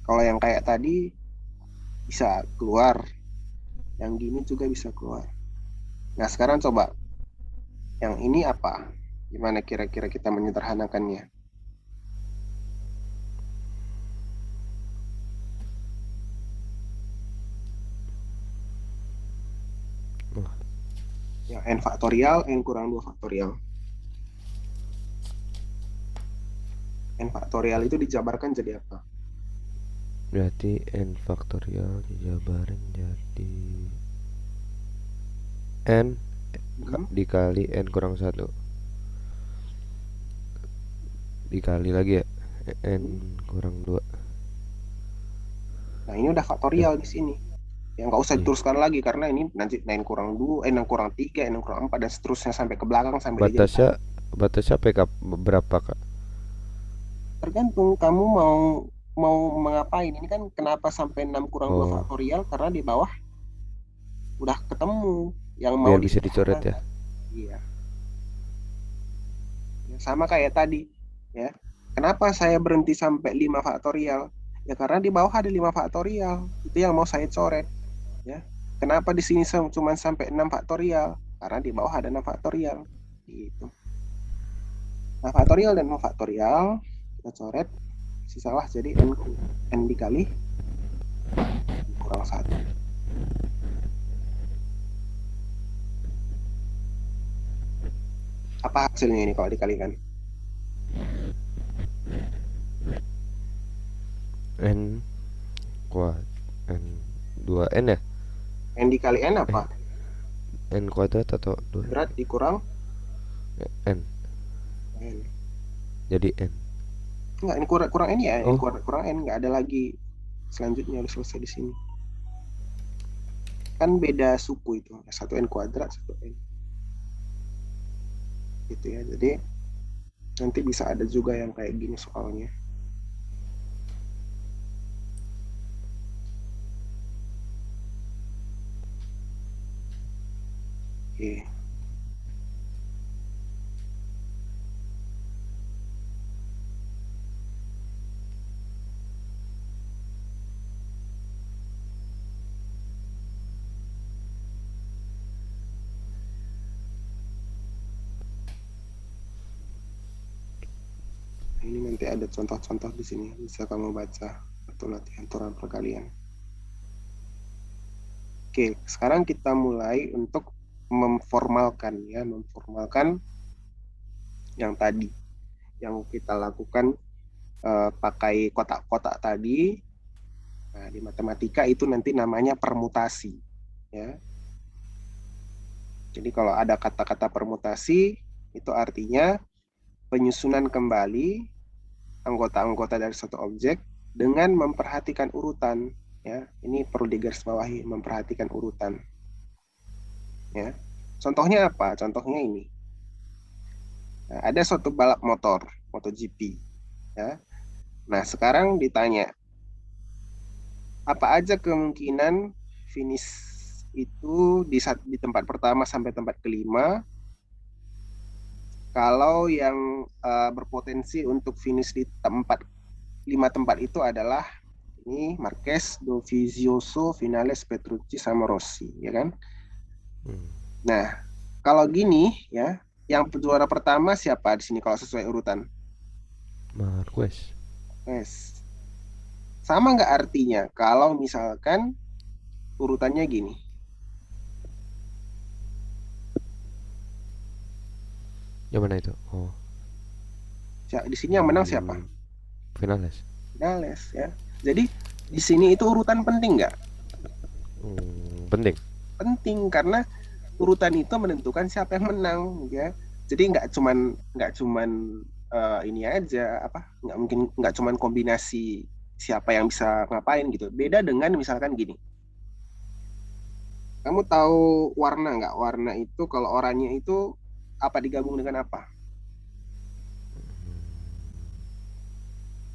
S1: Kalau yang kayak tadi bisa keluar, yang gini juga bisa keluar. Nah, sekarang coba yang ini apa? Gimana kira-kira kita menyederhanakannya?
S2: Wah,
S1: Yang n faktorial, n kurang 2 faktorial. N faktorial itu dijabarkan jadi apa?
S2: berarti n faktorial dijabarin jadi n
S1: Hmm?
S2: dikali n kurang satu dikali lagi ya n kurang dua.
S1: Nah, ini udah
S2: Dah,
S1: faktorial di sini. Ya nggak usah
S2: iya.
S1: diteruskan lagi karena ini nanti n kurang 2, n kurang 3, n kurang 4 dan seterusnya sampai ke belakang sampai dia jadi
S2: Batasnya
S1: satu.
S2: batasnya PK berapa kak?
S1: Tergantung kamu mau mau mengapain. Ini kan kenapa sampai 6 kurang 2
S2: Oh,
S1: faktorial karena di bawah udah ketemu yang mau
S2: biar bisa dicoret ya.
S1: disederhanakan. Iya, ya, sama kayak tadi, ya. Kenapa saya berhenti sampai 5 faktorial? Ya karena di bawah ada 5 faktorial. Itu yang mau saya coret, ya. Kenapa di sini cuma sampai 6 faktorial? Karena di bawah ada 6 faktorial. Gitu. Nah, faktorial dan 6 faktorial kita coret sisalah jadi n dikali n kurang 1. Apa hasilnya ini kalau dikalikan?
S2: N kuat n 2 n ya.
S1: N dikali n apa?
S2: N kuadrat atau 2
S1: Kuadrat dikurang
S2: n
S1: n.
S2: jadi n.
S1: Enggak, ini kurang, kurang n ya. N
S2: Oh,
S1: kurang n, nggak ada lagi selanjutnya udah selesai di sini. Kan beda suku itu. Satu n kuadrat, satu n. Gitu ya. Jadi nanti bisa ada juga yang kayak gini soalnya. Oke. Ini nanti ada contoh-contoh di sini. Bisa kamu baca atau latihan aturan perkalian. Oke, sekarang kita mulai untuk memformalkan ya, memformalkan yang tadi yang kita lakukan pakai kotak-kotak tadi. Nah, di matematika itu nanti namanya permutasi ya. Jadi kalau ada kata-kata permutasi itu artinya penyusunan kembali anggota-anggota dari satu objek dengan memperhatikan urutan ya. Ini perlu digarisbawahi, memperhatikan urutan ya. Contohnya apa? Contohnya ini. Nah, ada suatu balap motor, MotoGP ya. Nah, sekarang ditanya, apa aja kemungkinan finish itu di tempat pertama sampai tempat kelima kalau yang berpotensi untuk finish di tempat 5 tempat itu adalah ini Marquez, Dovizioso, Vinales, Petrucci, sama Rossi, ya kan?
S2: hmm.
S1: Nah, kalau gini ya, yang juara pertama siapa di sini kalau sesuai urutan?
S2: Marquez.
S1: Yes. Sama nggak artinya kalau misalkan urutannya gini?
S2: Yang mana itu? Oh,
S1: Di sini yang menang siapa?
S2: Vinales.
S1: Vinales ya. Jadi di sini itu urutan penting nggak?
S2: Penting.
S1: Penting karena urutan itu menentukan siapa yang menang ya. Jadi nggak cuman ini aja apa nggak mungkin nggak cuman kombinasi siapa yang bisa ngapain gitu. Beda dengan misalkan gini. Kamu tahu warna nggak? Warna itu kalau oranye itu apa digabung dengan apa?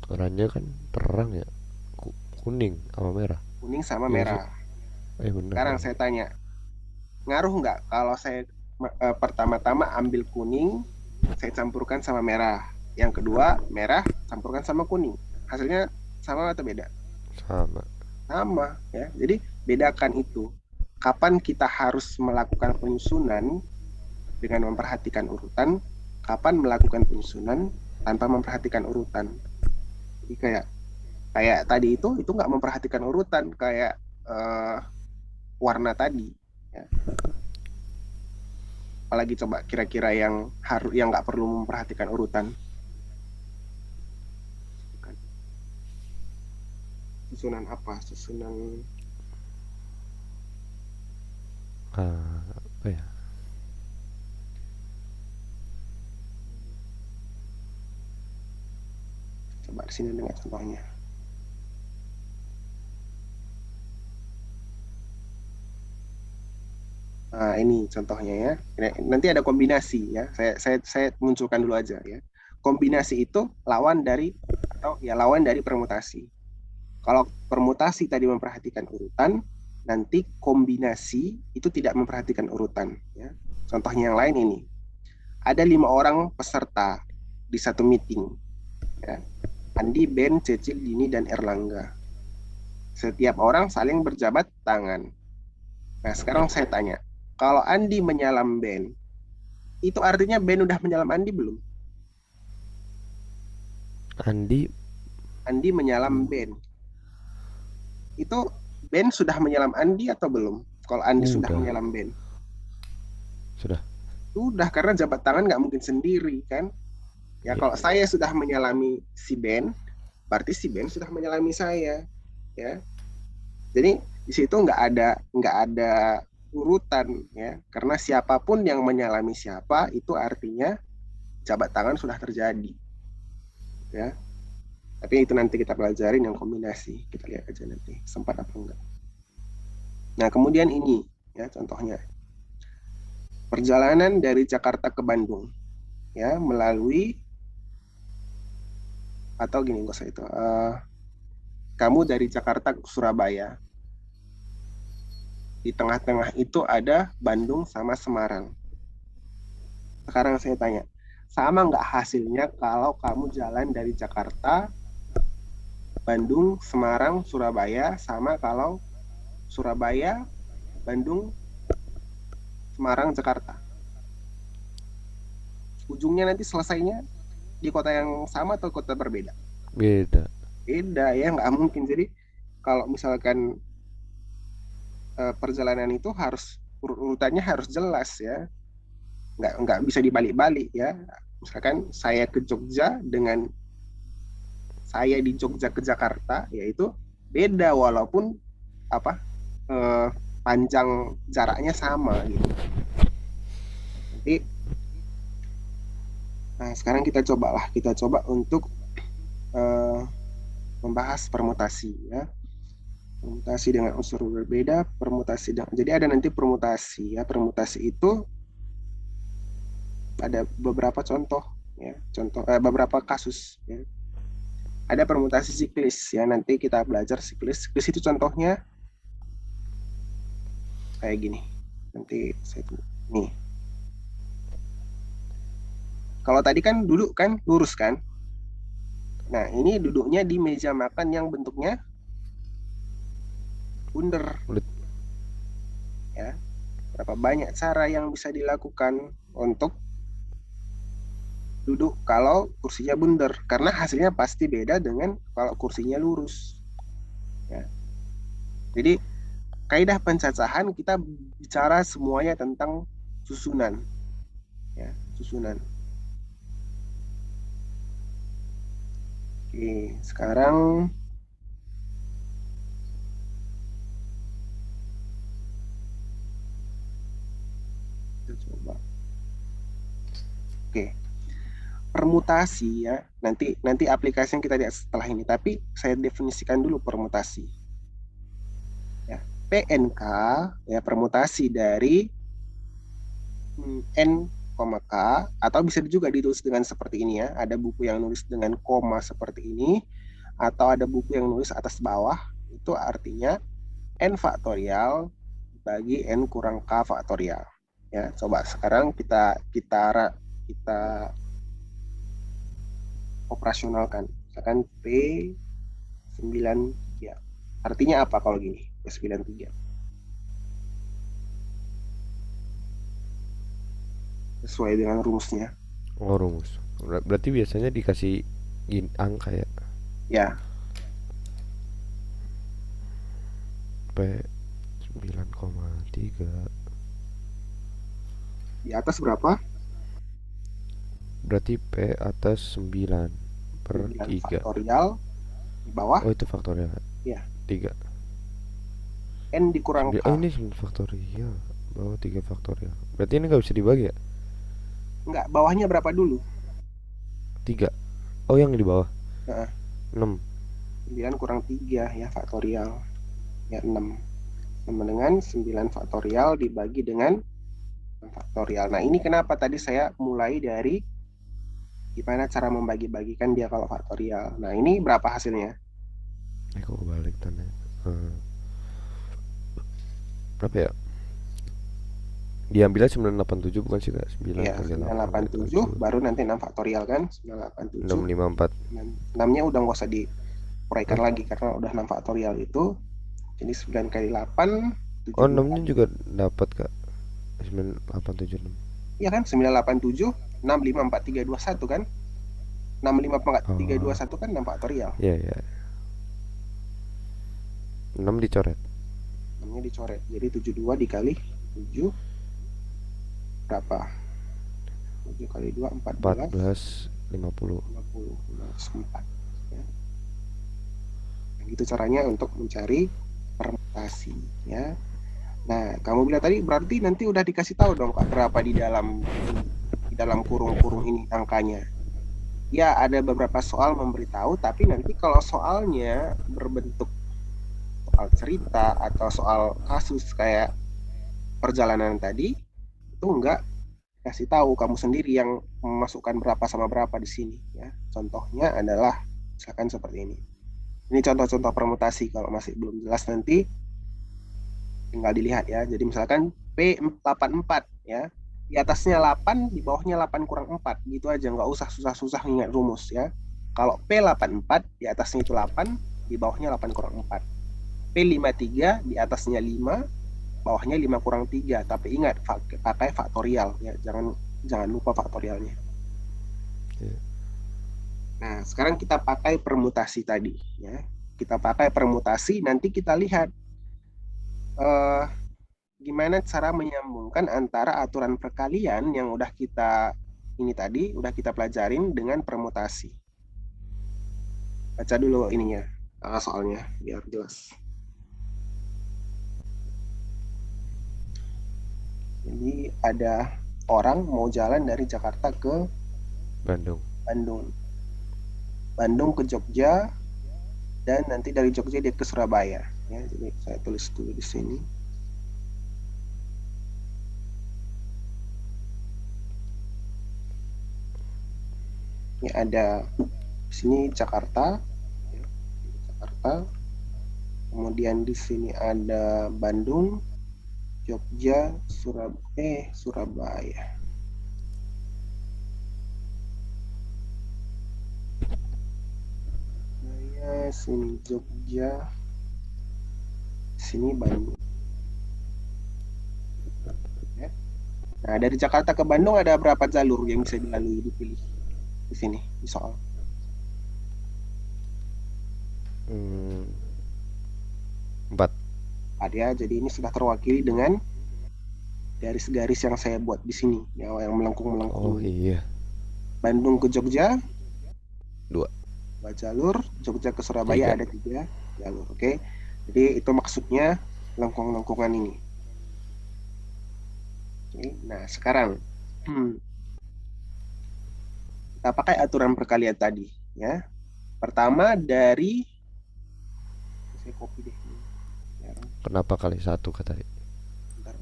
S2: Oranye kan terang ya. Kuning sama merah.
S1: Kuning sama
S2: Iya gak sih?
S1: merah.
S2: Bener
S1: Sekarang
S2: bener.
S1: saya tanya, ngaruh nggak kalau saya pertama-tama ambil kuning, saya campurkan sama merah. Yang kedua, merah campurkan sama kuning. Hasilnya sama atau beda?
S2: Sama.
S1: Sama, ya. Jadi bedakan itu. Kapan kita harus melakukan penyusunan dengan memperhatikan urutan, kapan melakukan penyusunan tanpa memperhatikan urutan. Jadi kayak kayak tadi itu nggak memperhatikan urutan, kayak eh, warna tadi. Ya. Apalagi coba kira-kira yang nggak perlu memperhatikan urutan. Susunan apa? Susunan
S2: Apa ya?
S1: coba di sini dengan contohnya. Nah, ini contohnya ya. Nanti ada kombinasi ya. Saya munculkan dulu aja ya. Kombinasi itu lawan dari permutasi. Kalau permutasi tadi memperhatikan urutan, nanti kombinasi itu tidak memperhatikan urutan. Ya. Contohnya yang lain ini. Ada 5 orang peserta di satu meeting. Ya. Andi, Ben, Cecil, Dini, dan Erlangga. Setiap orang saling berjabat tangan. Nah, sekarang saya tanya, kalau Andi menyalam Ben, itu artinya Ben udah menyalam Andi belum?
S2: Andi
S1: Andi menyalam Ben. Itu Ben sudah menyalam Andi atau belum? Kalau Andi sudah
S2: udah.
S1: menyalam Ben.
S2: Sudah.
S1: Sudah, karena jabat tangan nggak mungkin sendiri kan. Ya,
S2: Iya.
S1: kalau saya sudah menyalami si Ben, berarti si Ben sudah menyalami saya. Ya, jadi di situ nggak ada urutan ya, karena siapapun yang menyalami siapa itu artinya jabat tangan sudah terjadi. Ya, tapi itu nanti kita pelajarin yang kombinasi. Kita lihat aja nanti sempat apa enggak. Nah, kemudian ini ya contohnya. Perjalanan dari Jakarta ke Bandung ya melalui atau gini nggak usah itu. Kamu dari Jakarta ke Surabaya. Di tengah-tengah itu ada Bandung sama Semarang. Sekarang saya tanya, sama nggak hasilnya kalau kamu jalan dari Jakarta, Bandung, Semarang, Surabaya, sama kalau Surabaya, Bandung, Semarang, Jakarta. Ujungnya nanti selesainya di kota yang sama atau kota berbeda?
S2: Beda.
S1: Beda ya, nggak mungkin. Jadi kalau misalkan perjalanan itu harus urutannya harus jelas ya, nggak bisa dibalik-balik ya. Misalkan saya ke Jogja dengan saya di Jogja ke Jakarta, yaitu beda walaupun apa eh, panjang jaraknya sama gitu. Nanti, nah sekarang kita coba untuk eh, membahas permutasi ya. Permutasi dengan unsur berbeda, jadi ada nanti permutasi ya. Permutasi itu ada beberapa contoh ya, beberapa kasus ya. Ada permutasi siklis ya, nanti kita belajar siklis. Siklis itu contohnya kayak gini. Nanti saya nih. Kalau tadi kan duduk kan lurus kan. Nah, ini duduknya di meja makan yang bentuknya bundar
S2: Bulat.
S1: ya. Berapa banyak cara yang bisa dilakukan untuk duduk kalau kursinya bundar, karena hasilnya pasti beda dengan kalau kursinya lurus ya. Jadi kaidah pencacahan kita bicara semuanya tentang susunan ya, susunan. Oke, sekarang kita coba. Oke, permutasi ya. Nanti aplikasi yang kita lihat setelah ini, tapi saya definisikan dulu permutasi. Ya, PNK ya permutasi dari N, K, atau bisa juga ditulis dengan seperti ini ya. Ada buku yang nulis dengan koma seperti ini, atau ada buku yang nulis atas bawah. Itu artinya N faktorial bagi N kurang K faktorial. Ya, coba sekarang kita operasionalkan. Misalkan P93. Artinya apa kalau gini? P93. Sesuai dengan rumusnya.
S2: Oh, rumus. Berarti biasanya dikasih angka ya.
S1: Ya,
S2: P 9,3
S1: di atas berapa?
S2: berarti P atas 9 per
S1: 9
S2: 3.
S1: faktorial di bawah.
S2: Oh, itu faktorial
S1: Ya,
S2: 3.
S1: N dikurang
S2: 9,
S1: K.
S2: oh ini 9 faktorial bawah 3 faktorial. Berarti ini nggak bisa dibagi ya?
S1: Enggak, bawahnya berapa dulu?
S2: 3. Oh, yang di bawah
S1: Nah,
S2: 6.
S1: 9 kurang 3 ya faktorial. Ya 6. Sama dengan 9 faktorial dibagi dengan 6 faktorial. Nah, ini kenapa tadi saya mulai dari gimana cara membagi-bagikan dia kalau faktorial. Nah, ini berapa hasilnya?
S2: Kok kebalik tanda. Berapa ya? Diambilnya 987 bukan sih kak? 9
S1: Ya,
S2: kali 8 kali
S1: 987
S2: 7
S1: baru nanti 6 faktorial kan? 987.
S2: 654.
S1: 6-nya udah nggak usah diuraikan
S2: Hah?
S1: lagi karena udah 6 faktorial itu. Jadi 9 kali 8,
S2: Oh,
S1: 72
S2: 6 nya
S1: kali.
S2: juga dapat kak. 9876.
S1: Iya kan? 987, 654, 321 kan? 654,
S2: Oh
S1: 321 kan 6 faktorial.
S2: iya ya, 6 dicoret.
S1: 6-nya dicoret. Jadi 72 dikali 7 berapa? 7 kali 2, 14.
S2: 1450.
S1: 50, 4. Ya. Nah, gitu caranya untuk mencari permutasi. Ya. Nah, kamu bilang tadi berarti nanti udah dikasih tahu dong Kak, berapa di dalam ini, di dalam kurung-kurung ini angkanya. Ya, ada beberapa soal memberitahu, tapi nanti kalau soalnya berbentuk soal cerita atau soal kasus kayak perjalanan tadi, itu enggak kasih tahu kamu sendiri yang memasukkan berapa sama berapa di sini. Ya, contohnya adalah misalkan seperti ini. Ini contoh-contoh permutasi. Kalau masih belum jelas nanti tinggal dilihat ya. Jadi misalkan P84 ya. Di atasnya 8, di bawahnya 8 kurang 4. Gitu aja, nggak usah susah-susah ingat rumus ya. Kalau P84, di atasnya itu 8, di bawahnya 8 kurang 4. P53, di atasnya 5, bawahnya 5 kurang 3. Tapi ingat, pakai faktorial ya. Jangan lupa faktorialnya.
S2: Iya.
S1: Nah, sekarang kita pakai permutasi tadi ya. Kita pakai permutasi, nanti kita lihat eh, gimana cara menyambungkan antara aturan perkalian yang udah kita ini tadi udah kita pelajarin dengan permutasi. Baca dulu ininya, soalnya biar jelas. Jadi ada orang mau jalan dari Jakarta ke
S2: Bandung.
S1: Bandung. Bandung ke Jogja dan nanti dari Jogja dia ke Surabaya. Ya, jadi saya tulis dulu di sini. Ini ada di sini Jakarta, ya, Jakarta. Kemudian di sini ada Bandung, Jogja, Surabaya. Sini Jogja, sini Bandung. Ya. Nah, dari Jakarta ke Bandung ada berapa jalur yang bisa dilalui, dipilih di sini di soal.
S2: 4.
S1: Ya, jadi ini sudah terwakili dengan garis-garis yang saya buat di sini, ya, yang
S2: Oh
S1: melengkung-melengkung.
S2: iya.
S1: Bandung ke Jogja
S2: 2.
S1: 2 jalur, Jogja ke Surabaya
S2: 3.
S1: ada 3 jalur. Oke, jadi itu maksudnya lengkung-lengkungan ini. Oke, nah sekarang kita pakai aturan perkalian tadi, ya. Pertama dari saya copy deh.
S2: Kenapa kali 1 kata tadi?
S1: Bentar.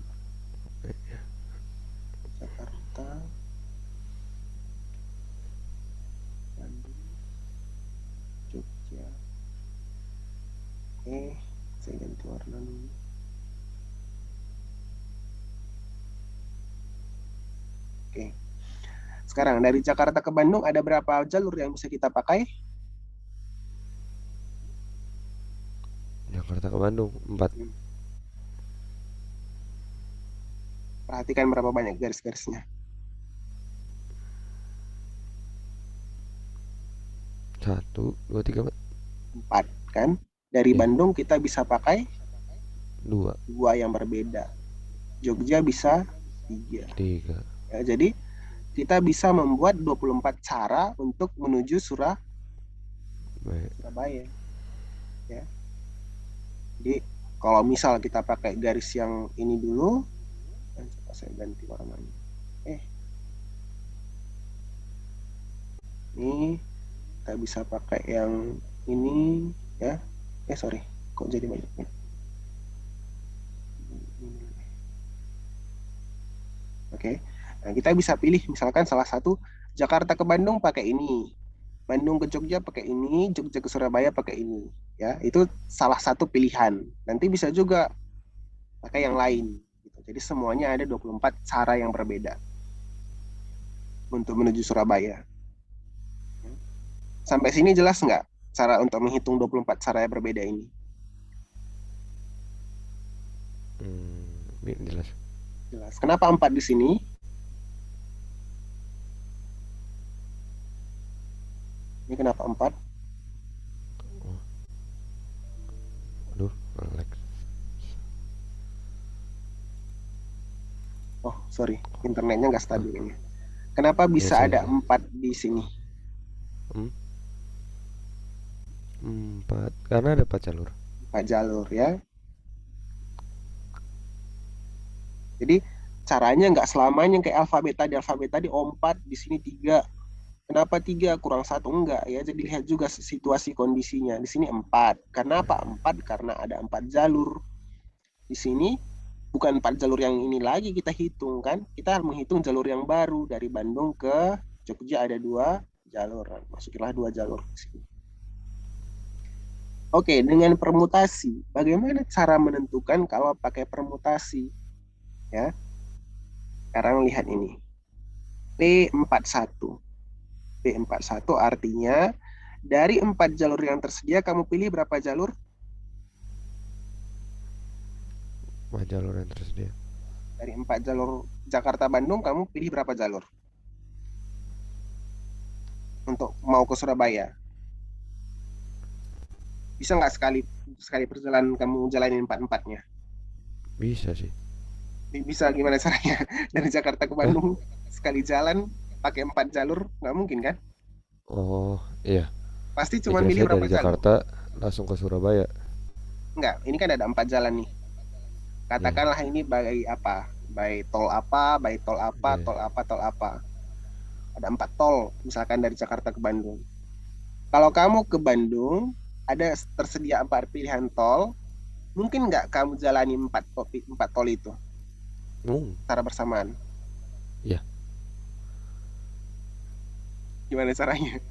S1: Jakarta, Bandung, Jogja. Oke, saya ganti warna dulu. Oke. Sekarang dari Jakarta ke Bandung ada berapa jalur yang bisa kita pakai?
S2: Jakarta ke Bandung 4.
S1: Perhatikan berapa banyak garis-garisnya.
S2: 1 2 3 4.
S1: 4 kan? Dari
S2: Ya,
S1: Bandung kita bisa pakai
S2: 2
S1: dua yang berbeda. Jogja bisa 3.
S2: 3.
S1: Ya, jadi kita bisa membuat 24 cara untuk menuju
S2: Baik.
S1: Surabaya. Ya. Jadi kalau misal kita pakai garis yang ini dulu, coba saya ganti warnanya. Ini kita bisa pakai yang ini ya. Sorry, kok jadi banyak ini. Oke. Nah, kita bisa pilih misalkan salah satu Jakarta ke Bandung pakai ini. Bandung ke Jogja pakai ini, Jogja ke Surabaya pakai ini. Ya, itu salah satu pilihan. Nanti bisa juga pakai yang lain. Gitu. Jadi semuanya ada 24 cara yang berbeda untuk menuju Surabaya. Sampai sini jelas nggak cara untuk menghitung 24 cara yang berbeda ini?
S2: Jelas.
S1: Jelas. Kenapa 4 di sini? Ini kenapa 4?
S2: Aduh, lag.
S1: Oh, sorry. Internetnya nggak stabil ini. Kenapa bisa ada 4 di sini?
S2: 4 karena ada 4 jalur.
S1: 4 jalur ya. Jadi caranya nggak selamanya kayak alfabet tadi 4 di sini 3. Kenapa 3 kurang 1 enggak ya? Jadi lihat juga situasi kondisinya. Di sini 4. Kenapa 4? Karena ada 4 jalur. Di sini bukan 4 jalur yang ini lagi kita hitung kan? Kita harus menghitung jalur yang baru dari Bandung ke Jogja ada 2 jalur. Masukilah 2 jalur di sini. Oke, dengan permutasi, bagaimana cara menentukan kalau pakai permutasi? Ya, sekarang lihat ini. P41. P41 artinya dari 4 jalur yang tersedia, kamu pilih berapa jalur?
S2: 4 jalur yang tersedia.
S1: Dari 4 jalur Jakarta-Bandung, kamu pilih berapa jalur? Untuk mau ke Surabaya. Bisa nggak sekali perjalanan kamu jalanin 4-4-nya?
S2: Bisa sih.
S1: Bisa gimana caranya? Dari Jakarta ke
S2: Hah?
S1: Bandung, sekali jalan pakai 4 jalur, nggak mungkin kan?
S2: Oh, iya.
S1: Pasti
S2: Ya
S1: cuma
S2: kira
S1: milih
S2: saya
S1: berapa
S2: dari
S1: jalur?
S2: Jakarta langsung ke Surabaya.
S1: Enggak, ini kan ada 4 jalan nih.
S2: Iya,
S1: Katakanlah ini by apa? By tol apa, by tol apa,
S2: iya.
S1: tol apa, tol apa. Ada 4 tol, misalkan dari Jakarta ke Bandung. Kalau kamu ke Bandung, ada tersedia 4 pilihan tol, mungkin nggak kamu jalani 4 tol itu
S2: Hmm,
S1: secara bersamaan?
S2: iya.
S1: Gimana caranya?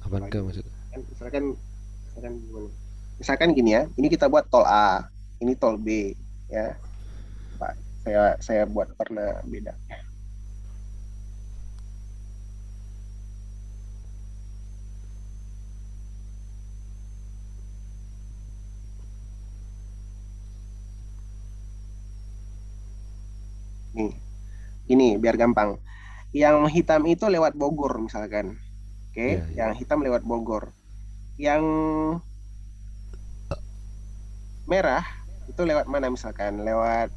S2: Apaan
S1: Coba
S2: enggak
S1: gini.
S2: maksudnya?
S1: Misalkan, misalkan gimana? Misalkan gini ya, ini kita buat tol A, ini tol B, ya. Pak, saya buat warna beda. Nih, ini biar gampang. Yang hitam itu lewat Bogor misalkan.
S2: Iya,
S1: Oke,
S2: iya.
S1: yang hitam lewat Bogor. Yang merah itu lewat mana misalkan? Lewat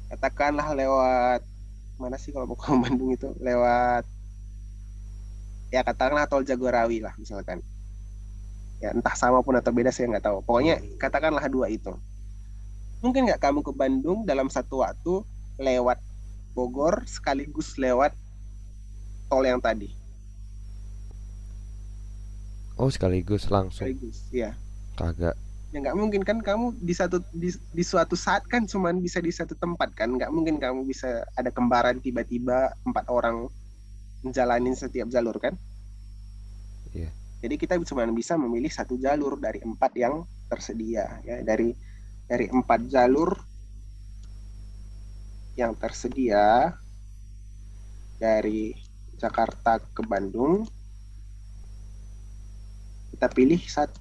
S1: katakanlah lewat mana sih kalau mau ke Bandung itu? Lewat ya katakanlah tol Jagorawi lah misalkan. Ya entah sama pun atau beda saya nggak tahu. Pokoknya katakanlah dua itu. Mungkin nggak kamu ke Bandung dalam satu waktu lewat Bogor sekaligus lewat tol yang tadi?
S2: Oh, sekaligus langsung.
S1: Sekaligus, ya.
S2: Kagak.
S1: Ya nggak mungkin kan kamu di suatu saat kan cuman bisa di satu tempat kan, nggak mungkin kamu bisa ada kembaran tiba-tiba 4 orang menjalani setiap jalur kan.
S2: Iya.
S1: Jadi kita cuma bisa memilih satu jalur dari 4 yang tersedia ya, dari 4 jalur yang tersedia dari Jakarta ke Bandung, kita pilih 1.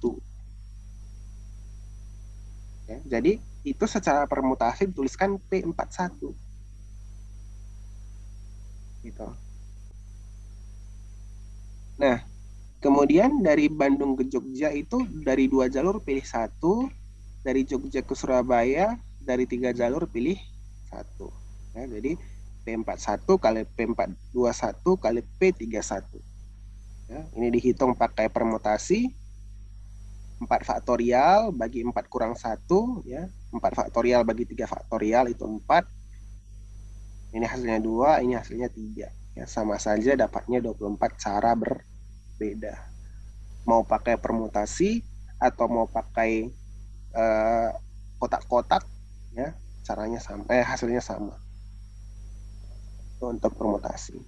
S1: Ya, jadi itu secara permutasi dituliskan P41 gitu. Nah, kemudian dari Bandung ke Jogja itu dari 2 jalur pilih 1, dari Jogja ke Surabaya dari 3 jalur pilih 1. Ya, jadi P41 kali P421 kali P31. Ya, ini dihitung pakai permutasi 4 faktorial bagi 4 kurang 1, ya. 4 faktorial bagi 3 faktorial itu 4. Ini hasilnya 2, ini hasilnya 3. Ya, sama saja dapatnya 24 cara berbeda. Mau pakai permutasi atau mau pakai kotak-kotak, ya, caranya sama, hasilnya sama. Itu untuk permutasi.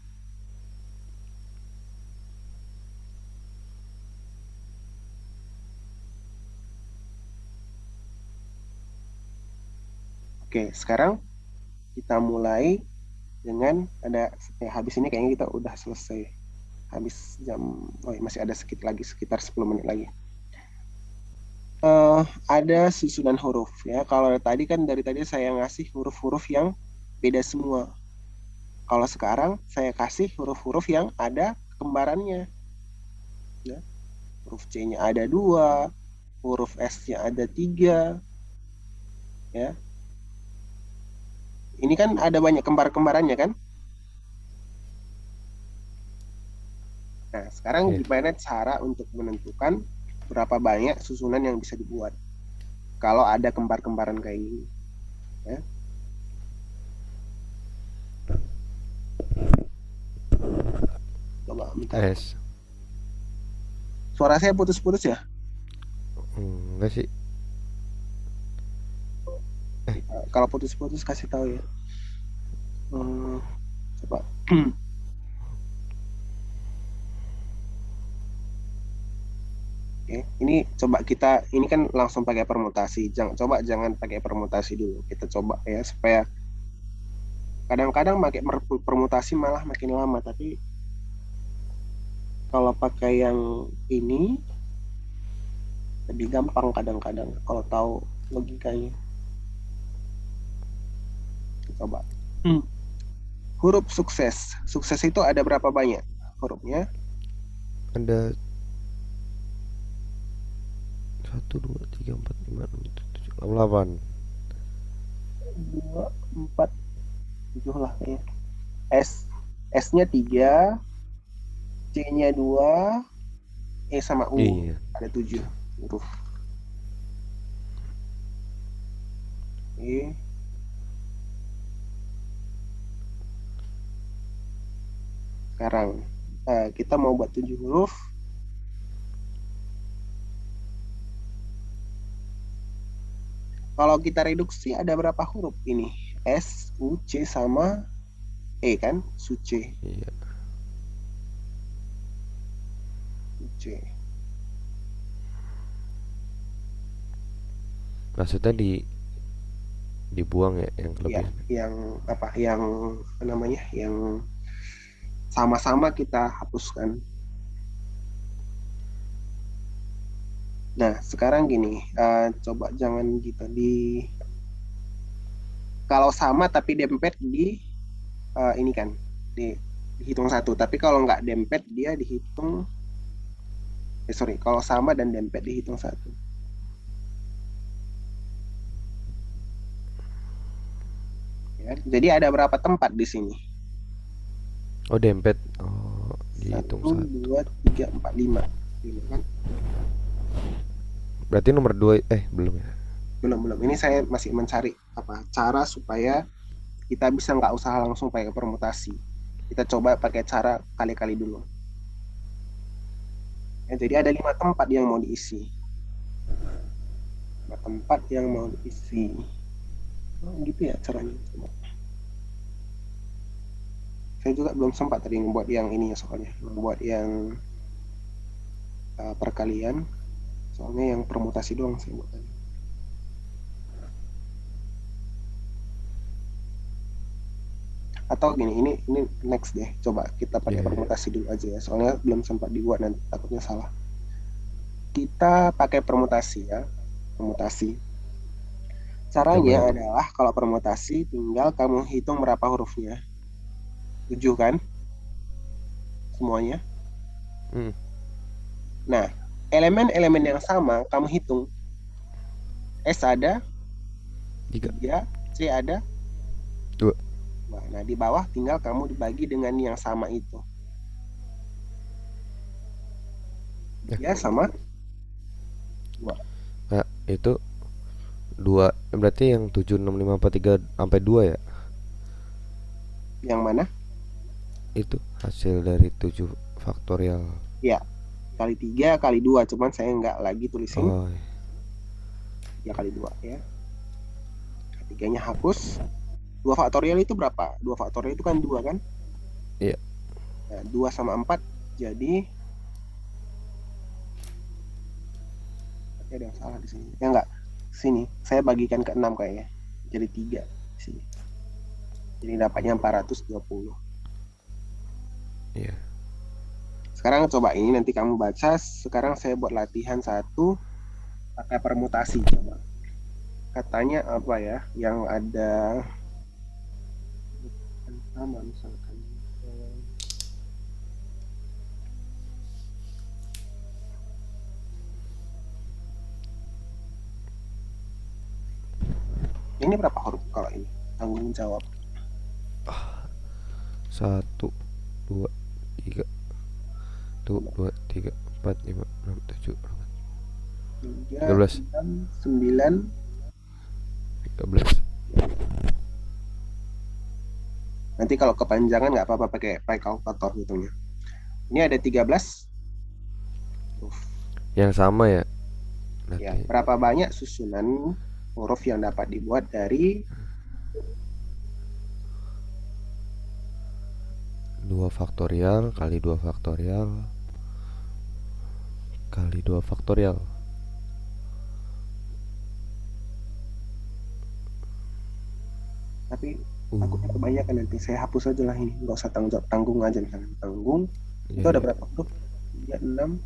S1: Oke, sekarang kita mulai dengan habis ini kayaknya kita udah selesai. Habis jam, masih ada sekitar 10 menit lagi. Ada susunan huruf, ya. Kalau tadi kan dari tadi saya ngasih huruf-huruf yang beda semua. Kalau sekarang saya kasih huruf-huruf yang ada kembarannya, ya. Huruf C-nya ada 2, huruf S-nya ada 3, ya. Ini kan ada banyak kembar-kembarannya kan? Nah, sekarang
S2: Iya.
S1: gimana cara untuk menentukan berapa banyak susunan yang bisa dibuat kalau ada kembar-kembaran kayak gini, ya? Coba bentar.
S2: S.
S1: Suara saya putus-putus ya?
S2: Enggak sih.
S1: Kalau putus-putus kasih tahu ya. Coba. Oke, ini coba ini kan langsung pakai permutasi. Jangan pakai permutasi dulu. Kita coba ya supaya kadang-kadang pakai permutasi malah makin lama. Tapi kalau pakai yang ini lebih gampang kadang-kadang kalau tahu logikanya. Coba. Huruf sukses. Sukses itu ada berapa banyak hurufnya?
S2: Ada 1, 2, 3, 4, 5, 6, 7, 8.
S1: 2, 4, 7 lah kayaknya. S-nya 3, C-nya 2, E sama U.
S2: Iya.
S1: Ada 7 huruf. Oke. Sekarang kita mau buat 7 huruf. Kalau kita reduksi ada berapa huruf ini? S, U, C sama E kan? Suce.
S2: Iya.
S1: Suce.
S2: Maksudnya dibuang ya yang
S1: Ya,
S2: lebih.
S1: yang apa? Yang apa namanya? Yang sama-sama kita hapuskan. Nah, sekarang gini, coba jangan gitu kalau sama tapi dempet ini kan dihitung 1. Tapi kalau nggak dempet dia dihitung, sorry, kalau sama dan dempet dihitung 1. Ya, jadi ada berapa tempat di sini?
S2: Oh, dempet. Oh, dihitung
S1: 1,
S2: 1.
S1: 2, 3, 4, 5. 5 kan?
S2: Berarti nomor 2 belum ya?
S1: Belum. Ini saya masih mencari cara supaya kita bisa nggak usah langsung pakai permutasi. Kita coba pakai cara kali-kali dulu. Ya, jadi ada 5 tempat yang mau diisi. 5 tempat yang mau diisi. Oh, gitu ya caranya. Coba. Saya juga belum sempat tadi membuat yang ini ya, soalnya membuat yang perkalian. Soalnya yang permutasi doang saya buat. Atau gini, ini next deh. Coba kita pakai
S2: Iya, iya.
S1: permutasi dulu aja ya. Soalnya belum sempat dibuat nanti takutnya salah. Kita pakai permutasi ya. Permutasi. Caranya
S2: Gimana tuh?
S1: adalah kalau permutasi tinggal kamu hitung berapa hurufnya. 7 kan semuanya.
S2: Hmm,
S1: Nah, elemen-elemen yang sama kamu hitung. S ada
S2: tiga,
S1: 3, C ada
S2: dua.
S1: 2. Nah, di bawah tinggal kamu dibagi dengan yang sama itu.
S2: Ya,
S1: 3 sama 2.
S2: Kak, itu dua. Berarti yang 7, 6, 5, 4, 3 sampai 2 ya?
S1: Yang mana?
S2: Itu hasil dari 7 faktorial.
S1: Ya, kali 3 kali 2. Cuman saya nggak lagi tulisin
S2: Oh,
S1: 3 kali 2 ya. Tiganya hapus. 2 faktorial itu berapa? 2 faktorial itu kan 2 kan?
S2: iya.
S1: Nah, 2 sama 4 jadi ada yang salah di sini. Ya enggak. Sini, saya bagikan ke 6 kayaknya. Jadi 3 di sini. Jadi dapatnya 420.
S2: Iya.
S1: Sekarang coba ini nanti kamu baca. Sekarang saya buat latihan satu pakai permutasi coba. Katanya apa ya? Yang ada sama misalkan. Ini berapa huruf kalau ini? Tanggung jawab.
S2: Satu, dua, tiga. Satu, dua, tiga, empat, lima, enam, tujuh,
S1: 3,
S2: 13.
S1: 6, 9.
S2: 13.
S1: Nanti kalau kepanjangan nggak apa-apa pakai kalkulator hitungnya. Ini ada 13 huruf.
S2: Yang sama ya
S1: Ya,
S2: nanti.
S1: berapa banyak susunan huruf yang dapat dibuat dari
S2: 2 faktorial kali 2 faktorial kali 2 faktorial.
S1: tapi
S2: Uh,
S1: takutnya kebanyakan nanti saya hapus aja lah ini nggak usah tanggung jawab tanggung aja misalnya tanggung itu
S2: iya,
S1: ada
S2: iya.
S1: berapa huruf 3, 6,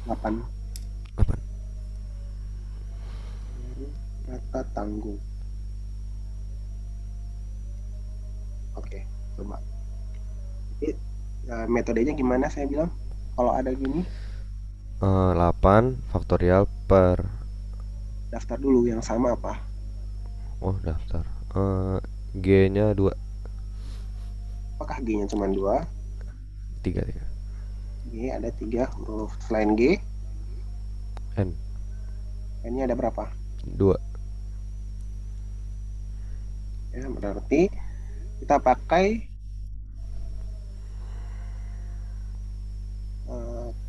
S1: 8
S2: 8.
S1: kata tanggung. Oke, coba. Jadi, metodenya gimana saya bilang kalau ada gini
S2: 8 faktorial per.
S1: daftar dulu yang sama apa.
S2: Oh, daftar. G-nya 2.
S1: Apakah G-nya cuma 2?
S2: 3, 3.
S1: G ada 3 huruf selain G
S2: N
S1: N-nya ada berapa
S2: 2.
S1: ya berarti kita pakai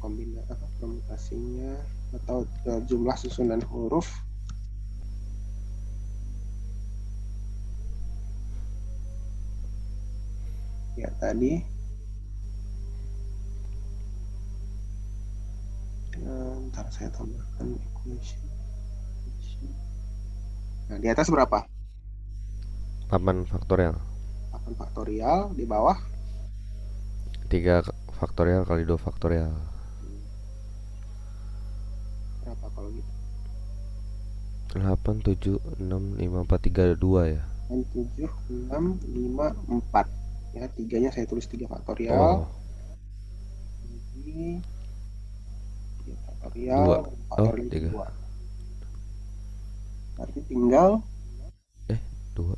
S1: kombinasi apa permutasinya atau jumlah susunan huruf ya tadi ntar saya tambahkan equation. Nah di atas berapa
S2: 8 faktorial.
S1: 8 faktorial di bawah
S2: 3 faktorial kali 2 faktorial.
S1: berapa kalau gitu
S2: 8, 7, 6, 5, 4, 3, 2 ya.
S1: 7, 6, 5, 4 ya tiganya saya tulis 3 faktorial
S2: Oh,
S1: jadi 3 faktorial
S2: 2. Oh,
S1: faktorial itu
S2: 3.
S1: 2 berarti tinggal
S2: 2.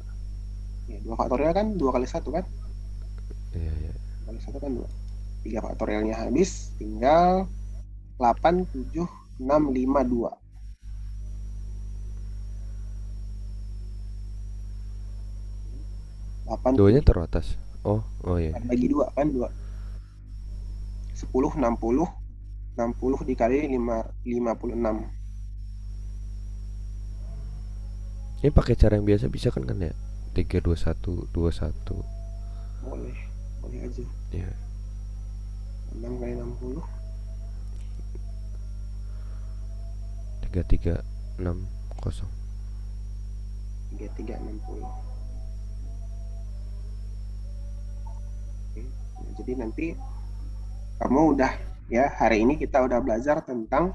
S1: ya, 2 faktorial kan 2 kali 1 kan
S2: Iya, iya.
S1: 2 kali 1 kan 2 3 faktorialnya habis tinggal 8, 7, 6, 5, 2 8,
S2: 2-nya
S1: 7
S2: taruh atas. Oh, oh iya.
S1: bagi 2 kan 2 10, 60 60 dikali 5, 56
S2: Ini pakai cara yang biasa bisa kan ya? 3, 2, 1, 2, 1.
S1: boleh boleh aja
S2: Ya.
S1: 6 kali 60
S2: 3, 3, 6, 0.
S1: 3, 3, 60 Jadi nanti kamu udah, ya, hari ini kita udah belajar tentang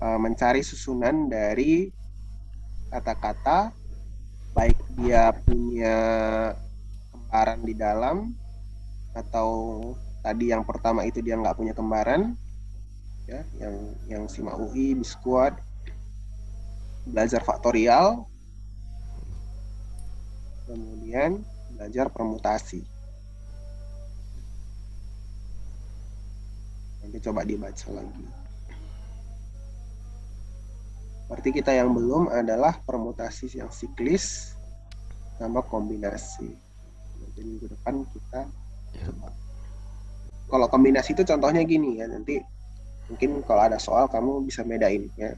S1: mencari susunan dari kata-kata, baik dia punya kembaran di dalam atau tadi yang pertama itu dia nggak punya kembaran, ya, yang simak UI, biskuat, belajar faktorial, kemudian belajar permutasi. Nanti coba dibaca lagi. Berarti kita yang belum adalah permutasi yang siklis sama kombinasi. Nanti minggu depan kita coba. Kalau kombinasi itu contohnya gini ya, nanti mungkin kalau ada soal kamu bisa bedain ya.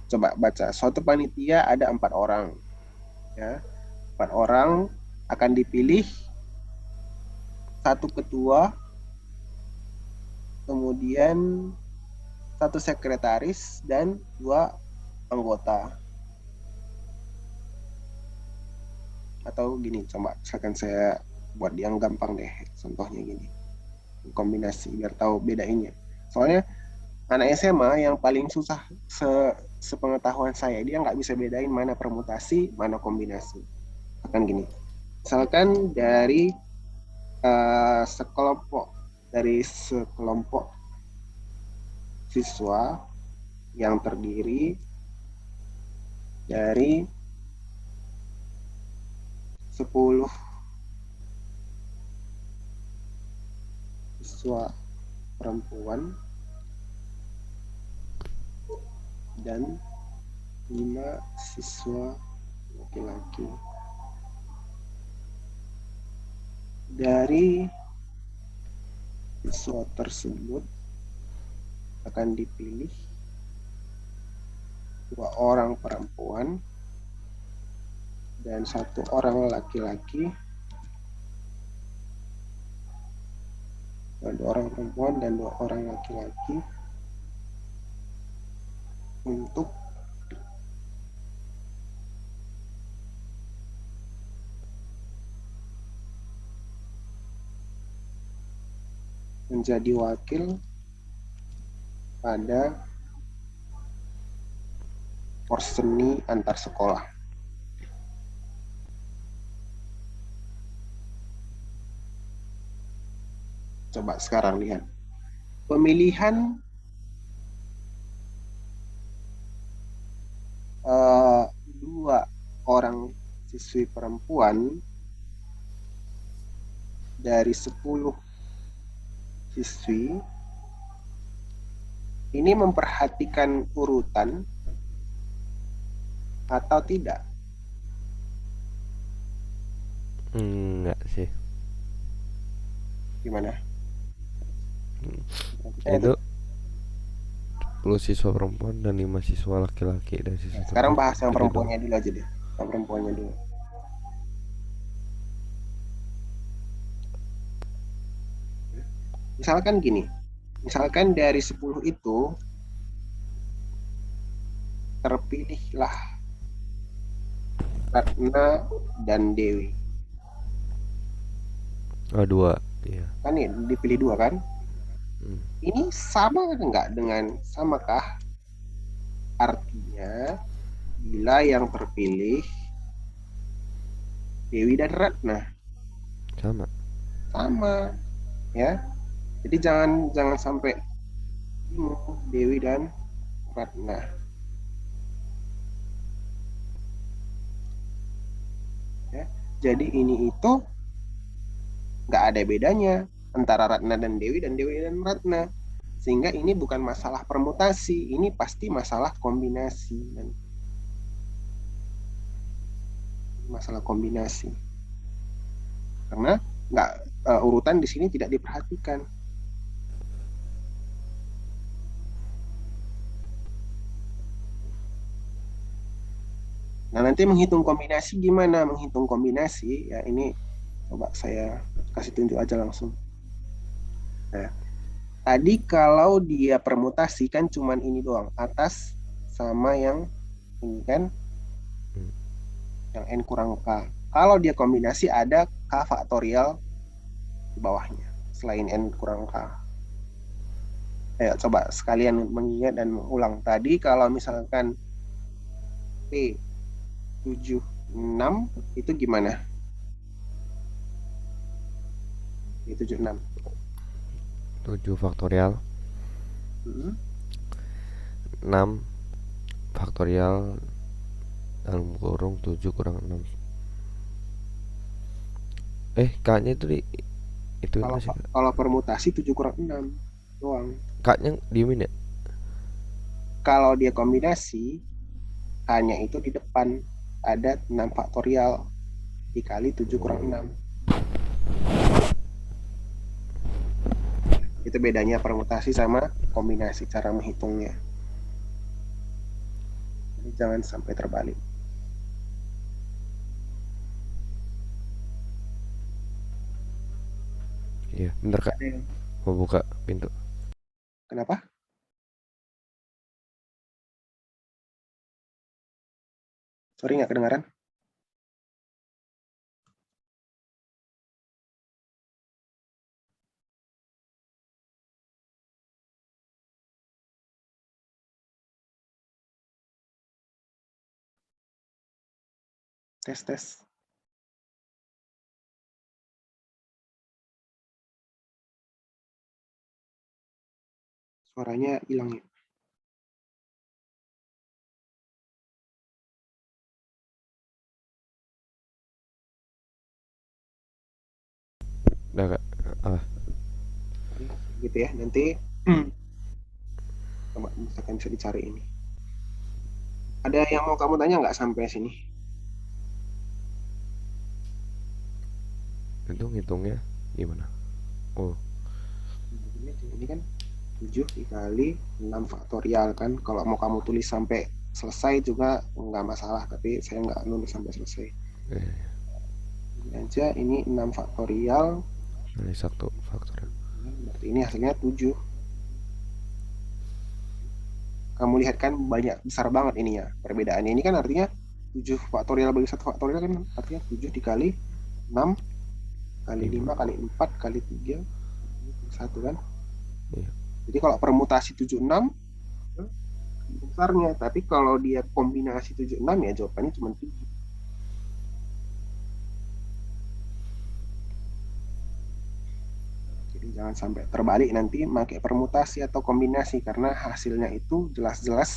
S1: Coba baca, suatu panitia ada 4 orang, ya, 4 orang akan dipilih, satu ketua, kemudian satu sekretaris dan 2 anggota. Atau gini, coba misalkan saya buat yang gampang deh, contohnya gini, kombinasi biar tahu bedainnya. Soalnya anak SMA yang paling susah sepengetahuan saya, dia nggak bisa bedain mana permutasi, mana kombinasi. Akan gini, misalkan dari sekelompok siswa yang terdiri dari 10 siswa perempuan dan 5 siswa laki-laki. Dari siswa tersebut akan dipilih 2 orang perempuan dan 1 orang laki-laki. 2 orang perempuan dan 2 orang laki-laki untuk menjadi wakil pada porseni antar sekolah. Coba sekarang lihat. Pemilihan dua orang siswi perempuan dari 10 siswi ini memperhatikan urutan atau tidak?
S2: Enggak sih.
S1: Gimana?
S2: Itu 10 siswa perempuan dan 5 siswa laki-laki dan siswa
S1: Sekarang bahas yang
S2: itu
S1: perempuannya dulu aja deh. Yang perempuannya dulu. Misalkan gini, misalkan dari 10 itu terpilihlah Ratna dan Dewi.
S2: Oh, 2, iya.
S1: Kan nih dipilih 2 kan? Ini sama enggak dengan, samakah artinya bila yang terpilih Dewi dan Ratna?
S2: Sama.
S1: Sama, ya. Jadi jangan sampai bingung Dewi dan Ratna. Ya. Jadi ini itu nggak ada bedanya antara Ratna dan Dewi dan Ratna. Sehingga ini bukan masalah permutasi, ini pasti masalah kombinasi. Masalah kombinasi. Karena urutan di sini tidak diperhatikan. Nah, nanti menghitung kombinasi gimana? Menghitung kombinasi, ya ini coba saya kasih tunjuk aja langsung. Nah, tadi kalau dia permutasi kan cuman ini doang, atas sama yang ini kan, yang N kurang K. Kalau dia kombinasi ada K faktorial di bawahnya selain N kurang K. Ayo coba sekalian mengingat dan mengulang tadi kalau misalkan P 76 itu gimana? P 76.
S2: 7 faktorial,
S1: Hmm.
S2: 6 faktorial dalam kurung 7 kurang 6. K-nya itu itu kan
S1: Kalau
S2: masih
S1: kalau permutasi 7 kurang 6 doang.
S2: K-nya diemin ya.
S1: Kalau dia kombinasi, hanya itu di depan ada 6 faktorial dikali 7 kurang 6. Itu bedanya permutasi sama kombinasi cara menghitungnya. Jadi jangan sampai terbalik.
S2: Iya bentar kak,
S1: Ada yang
S2: mau buka pintu.
S1: kenapa? Sorry nggak kedengaran. Tes tes. Suaranya hilang ya.
S2: Udah kak. Ah,
S1: Oke, gitu ya. Nanti coba misalkan bisa dicari ini. Ada yang mau kamu tanya nggak sampai sini?
S2: itu ngitungnya gimana? Oh,
S1: Ini kan 7 dikali 6 faktorial kan. Kalau mau kamu tulis sampai selesai juga nggak masalah, tapi saya nggak nulis sampai selesai.
S2: eh,
S1: Ini aja ini 6 faktorial,
S2: ini 1 faktorial.
S1: berarti ini hasilnya 7. Kamu lihat kan banyak besar banget ini ya perbedaannya. Ini kan artinya 7 faktorial bagi 1 faktorial kan artinya 7 dikali 6 kali
S2: 5.
S1: 5 kali 4 kali 3 1 kan.
S2: Iya.
S1: Jadi kalau permutasi 76 besarnya, tapi kalau dia kombinasi 76 ya jawabannya cuma 7. Jadi jangan sampai terbalik nanti pakai permutasi atau kombinasi karena hasilnya itu jelas-jelas.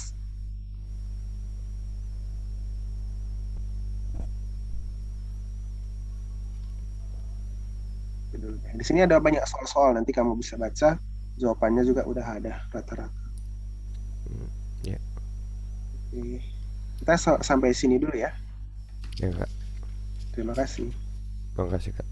S1: Di sini ada banyak soal-soal, nanti kamu bisa baca, jawabannya juga udah ada rata-rata.
S2: Ya,
S1: Oke. Kita sampai sini dulu ya.
S2: ya kak.
S1: Terima kasih.
S2: Makasih kak.